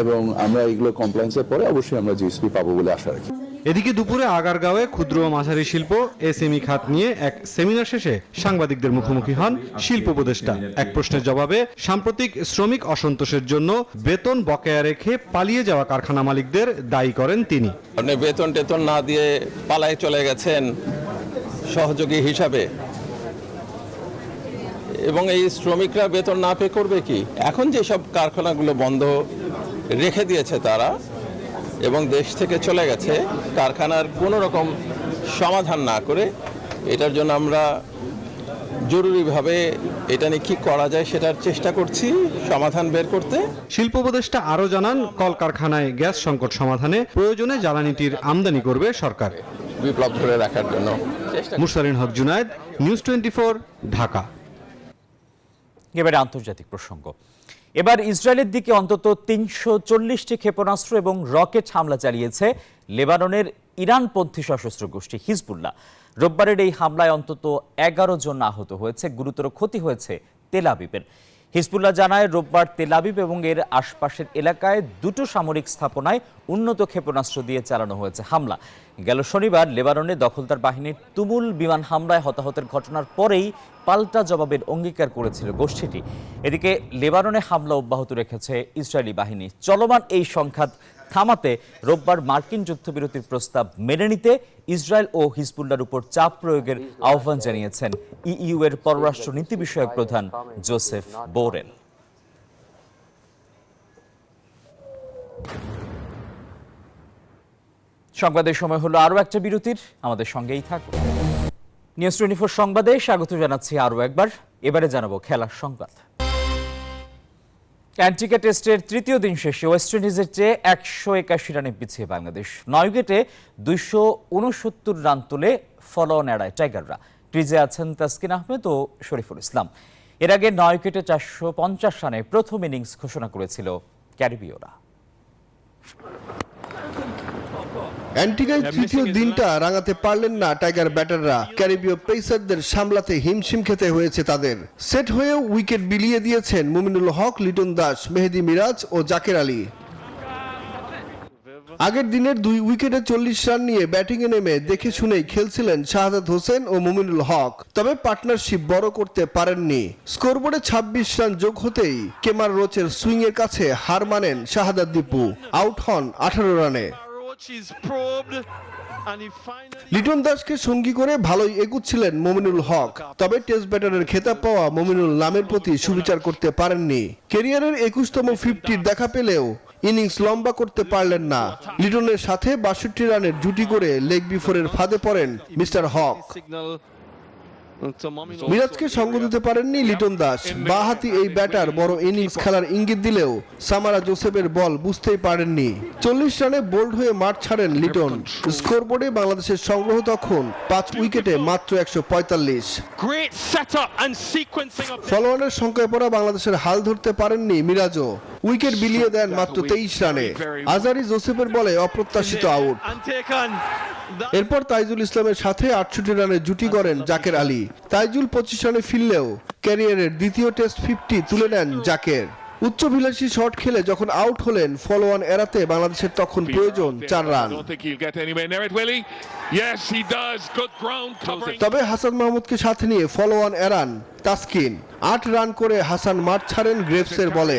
এবং আমরা এগুলো কমপ্লায়েন্সের পরে অবশ্যই আমরা জিএসপি পাবো বলে আশা রাখি। এদিকে দুপুরে আগারগাঁওয়ে ক্ষুদ্র ও মাঝারি শিল্প এসএমই খাত নিয়ে এক সেমিনার শেষে সাংবাদিকদের মুখোমুখি হন শিল্প উপদেষ্টা। এক প্রশ্নের জবাবে সাম্প্রতিক শ্রমিক অসন্তোষের জন্য বেতন বকেয়া রেখে পালিয়ে যাওয়া কারখানা মালিকদের দায়ী করেন তিনি। আপনি বেতন টেতন না দিয়ে পালায় চলে গেছেন সহযোগী হিসাবে, এবং এই শ্রমিকরা বেতন না পে করবে কি? এখন যেসব কারখানাগুলো বন্ধ রেখে দিয়েছে তারা এবং দেশ থেকে চলে গেছে, কারখানার কোনো রকম সমাধান না করে, এটার জন্য আমরা জরুরিভাবে এটা নিয়ে কি করা যায় সেটার চেষ্টা করছি সমাধান বের করতে। শিল্প উপদেষ্টা আরও জানান, কলকারখানায় গ্যাস সংকট সমাধানে প্রয়োজনে জ্বালানিটির আমদানি করবে সরকার। বিপ্লব ধরে রাখার জন্য মুরসালিন হক জুনায়েদ, নিউজ 24, ঢাকা। এবারে আন্তর্জাতিক প্রসঙ্গ। এবার ইসরায়েলের দিকে অন্তত 340টি ক্ষেপণাস্ত্র এবং রকেট হামলা চালিয়েছে লেবাননের ইরানপন্থী সশস্ত্র গোষ্ঠী হিজবুল্লাহ। রোববারের এই হামলায় অন্তত 11 জন আহত হয়েছে, গুরুতর ক্ষতি হয়েছে তেল আবিবের। হিজবুল্লাহ জানায়, রোববার তেল আবিব এবং এর আশপাশের এলাকায় 2টো সামরিক স্থাপনায় উন্নত ক্ষেপণাস্ত্র দিয়ে চালানো হয়েছে হামলা। গেল শনিবার লেবাননে দখলদার বাহিনীর তুমুল বিমান হামলায় হতাহতের ঘটনার পরেই পাল্টা জবাবের অঙ্গীকার করেছিল গোষ্ঠীটি। এদিকে লেবাননে হামলা অব্যাহত রেখেছে ইসরায়েলি বাহিনী। চলমান এই সংঘাত থামাতে রোববার মার্কিন যুদ্ধবিরতির প্রস্তাব মেনে নিতে ইসরায়েল ও হিজবুল্লাহর উপর চাপ প্রয়োগের আহ্বান জানিয়েছেন ইইউ এর পররাষ্ট্র নীতি বিষয়ক প্রধান জোসেফ বোরেল। সংবাদের সময় হলো আরও একটা বিরতির, আমাদের সঙ্গেই থাকুন। নিউজ 24 সংবাদে স্বাগত জানাচ্ছি আরও একবার। এবারে জানাবো খেলার সংবাদ। অ্যান্টিকা টেস্টের তৃতীয় দিন শেষে ওয়েস্ট ইন্ডিজের চেয়ে 181 রানে পিছিয়ে বাংলাদেশ। 9 উইকেটে 269 রান তুলে ফলো-অন এড়ায় টাইগাররা। ক্রিজে আছেন তাসকিন আহমেদ ও শরীফুল ইসলাম। এর আগে 9 উইকেটে 450 রানে প্রথম ইনিংস ঘোষণা করেছিল ক্যারিবীয়রা। অ্যান্টিগায় তৃতীয় দিনটা রাঙাতে পারলেন না টাইগার ব্যাটাররা। ক্যারিবীয় পেসারদের সামলাতে হিমশিম খেতে হয়েছে তাদের। সেট হয়েও উইকেট বিলিয়ে দিয়েছেন মুমিনুল হক, লিটন দাস, মেহেদি মিরাজ ও জাকের আলী। আগের দিনের 2 উইকেটে 40 রান নিয়ে ব্যাটিংয়ে নেমে দেখে শুনেই খেলছিলেন শাহাদাত হোসেন ও মুমিনুল হক, তবে পার্টনারশিপ বড় করতে পারেননি। স্কোরবোর্ডে 26 রান যোগ হতেই কেমার রোচের সুইংয়ের কাছে হার মানেন শাহাদাত দীপু, আউট হন 18 রানে। লিটন দাসকে সঙ্গী করে ভালোই এগুচ্ছিলেন মুমিনুল হক, তবে টেস্ট ব্যাটারের খেতাব পাওয়া মুমিনুল নামের প্রতি সুবিচার করতে পারেননি। ক্যারিয়ারের 21তম 50 দেখা পেলেও ইনিংস লম্বা করতে পারলেন না। লিটনের সাথে 62 রানের জুটি করে লেগ বিফোরের ফাঁদে পড়েন মিস্টার হক। মিরাজকে সঙ্গ দিতে পারেননি লিটন দাস। বাঁহাতি এই ব্যাটার বড় ইনিংস খেলার ইঙ্গিত দিলেও সামারা জোসেফের বল বুঝতেই পারেননি। 40 রানে বোল্ড হয়ে মাঠ ছাড়েন লিটন। স্কোরবোর্ডে বাংলাদেশের সংগ্রহ তখন 5 উইকেটে মাত্র 145। ফলোয়ানের সংখ্যায় পড়া বাংলাদেশের হাল ধরতে পারেননি মিরাজও। উইকেট বিলিয়ে দেন মাত্র 23 রানে। আজারি জোসেফের বলে অপ্রত্যাশিত আউট। এরপর তাইজুল ইসলামের সাথে 68 রানে জুটি করেন জাকের আলী। তাইজুল 25 রানে ফিরলেও ক্যারিয়ারের দ্বিতীয় টেস্ট 50 তুলে নেন জাকের। উচ্চভিলাষী শট খেলে যখন আউট হলেন, ফলো অন এড়াতে বাংলাদেশের তখন প্রয়োজন 4 রান। তবে হাসান মাহমুদকে সাথে নিয়ে ফলো অন এড়ান তাসকিন। 8 রান করে হাসান মাঠ ছাড়েন গ্রেভসের বলে।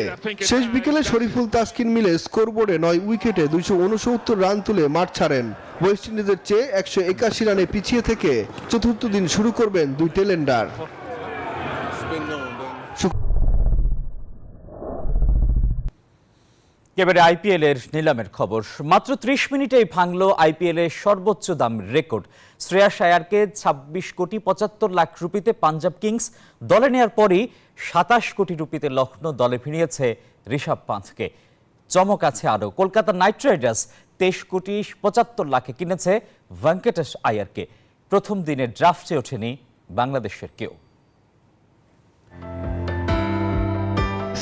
শেষ বিকেলে শরীফুল তাসকিন মিলে স্কোরবোর্ডে 9 উইকেটে 269 রান তুলে মাঠ ছাড়েন। ওয়েস্ট ইন্ডিজের চেয়ে 181 রানে পিছিয়ে থেকে চতুর্থ দিন শুরু করবেন দুই টেলেন্ডার। এবারে আইপিএল এর নিলামের খবর। মাত্র 30 মিনিটেই ভাঙলো আইপিএল এর সর্বোচ্চ দাম রেকর্ড। শ্রেয়াস আয়ারকে 26 কোটি 75 লাখ রুপিতে পাঞ্জাব কিংস দলে নেওয়ার পরই 27 কোটি রুপিতে লখনৌ দলে ভিড়িয়েছে ঋষভ পান্থকে। চমক আছে আরও, কলকাতা নাইট রাইডার্স 23 কোটি 75 লাখে কিনেছে ভেঙ্কটেশ আয়ারকে। প্রথম দিনের ড্রাফটে ওঠেনি বাংলাদেশের কেউ।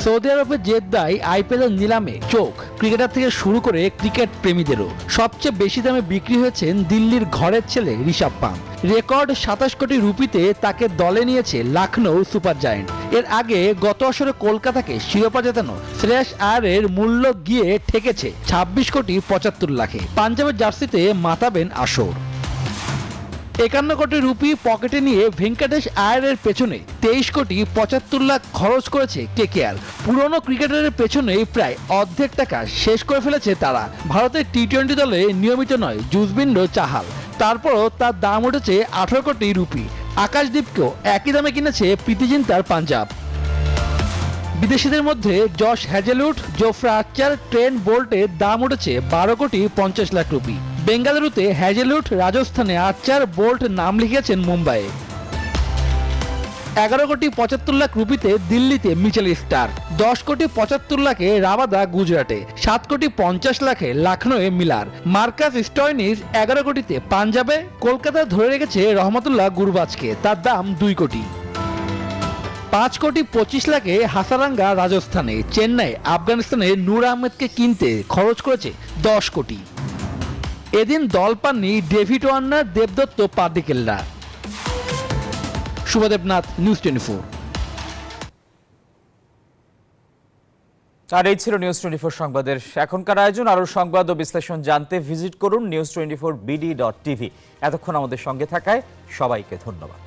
সৌদি আরবের জেদ্দায় আইপিএল নিলামে চোখ ক্রিকেটার থেকে শুরু করে ক্রিকেট প্রেমীদেরও। সবচেয়ে বেশি দামে বিক্রি হয়েছেন দিল্লির ঘরের ছেলে ঋষভ পান্থ। রেকর্ড 27 কোটি রুপিতে তাকে দলে নিয়েছে লখনৌ সুপার জায়েন্ট। এর আগে গত আসরে কলকাতাকে শিরোপা জেতানো শ্রেয়াস আয়ারের মূল্য গিয়ে ঠেকেছে 26 কোটি 75 লাখে। পাঞ্জাবের জার্সিতে মাতাবেন আসর। 51 কোটি রুপি পকেটে নিয়ে ভেঙ্কটেশ আয়ারের পেছনে 23 কোটি 75 লাখ খরচ করেছে কেকেআর। পুরনো ক্রিকেটারের পেছনে প্রায় অর্ধেক টাকা শেষ করে ফেলেছে তারা। ভারতের টি-20 দলে নিয়মিত নয় জুজবিন্দ্র চাহাল, তারপরও তার দাম উঠেছে 18 কোটি রুপি। আকাশদীপকেও একই দামে কিনেছে প্রীতি জিন্তার পাঞ্জাব। বিদেশিদের মধ্যে জশ হ্যাজেলউড, জোফরা আর্চার, ট্রেন্ট বোল্টের দাম উঠেছে 12 কোটি 50 লাখ রুপি। বেঙ্গালুরুতে হ্যাজেলউড, রাজস্থানে আর্চার, বোল্ট নাম লিখেছেন মুম্বাইয়ে। 11 কোটি 75 লাখ রুপিতে দিল্লিতে মিচেল স্টার, 10 কোটি 75 লাখে রাবাদা গুজরাটে, 7 কোটি 50 লাখে লখনৌয়ে মিলার, মার্কাস স্টয়নিস 11 কোটিতে পাঞ্জাবে। কলকাতা ধরে রেখেছে রহমতুল্লাহ গুরবাজকে, তার দাম 2 কোটি। 5 কোটি 25 লাখে হাসারাঙ্গা রাজস্থানে। চেন্নাই আফগানিস্তানে নূর আহমেদকে কিনতে খরচ করেছে 10 কোটি। এদিন দল পাননি David Warner, Debdutta পার্ডিকেলরা। Shubhodeb Nath, news 24। আর এই ছিল নিউজ 24 সংবাদের এখনকার আয়োজন। আরও সংবাদ ও বিশ্লেষণ জানতে ভিজিট করুন news24bd.tv। এতক্ষণ আমাদের সঙ্গে থাকায় সবাইকে ধন্যবাদ।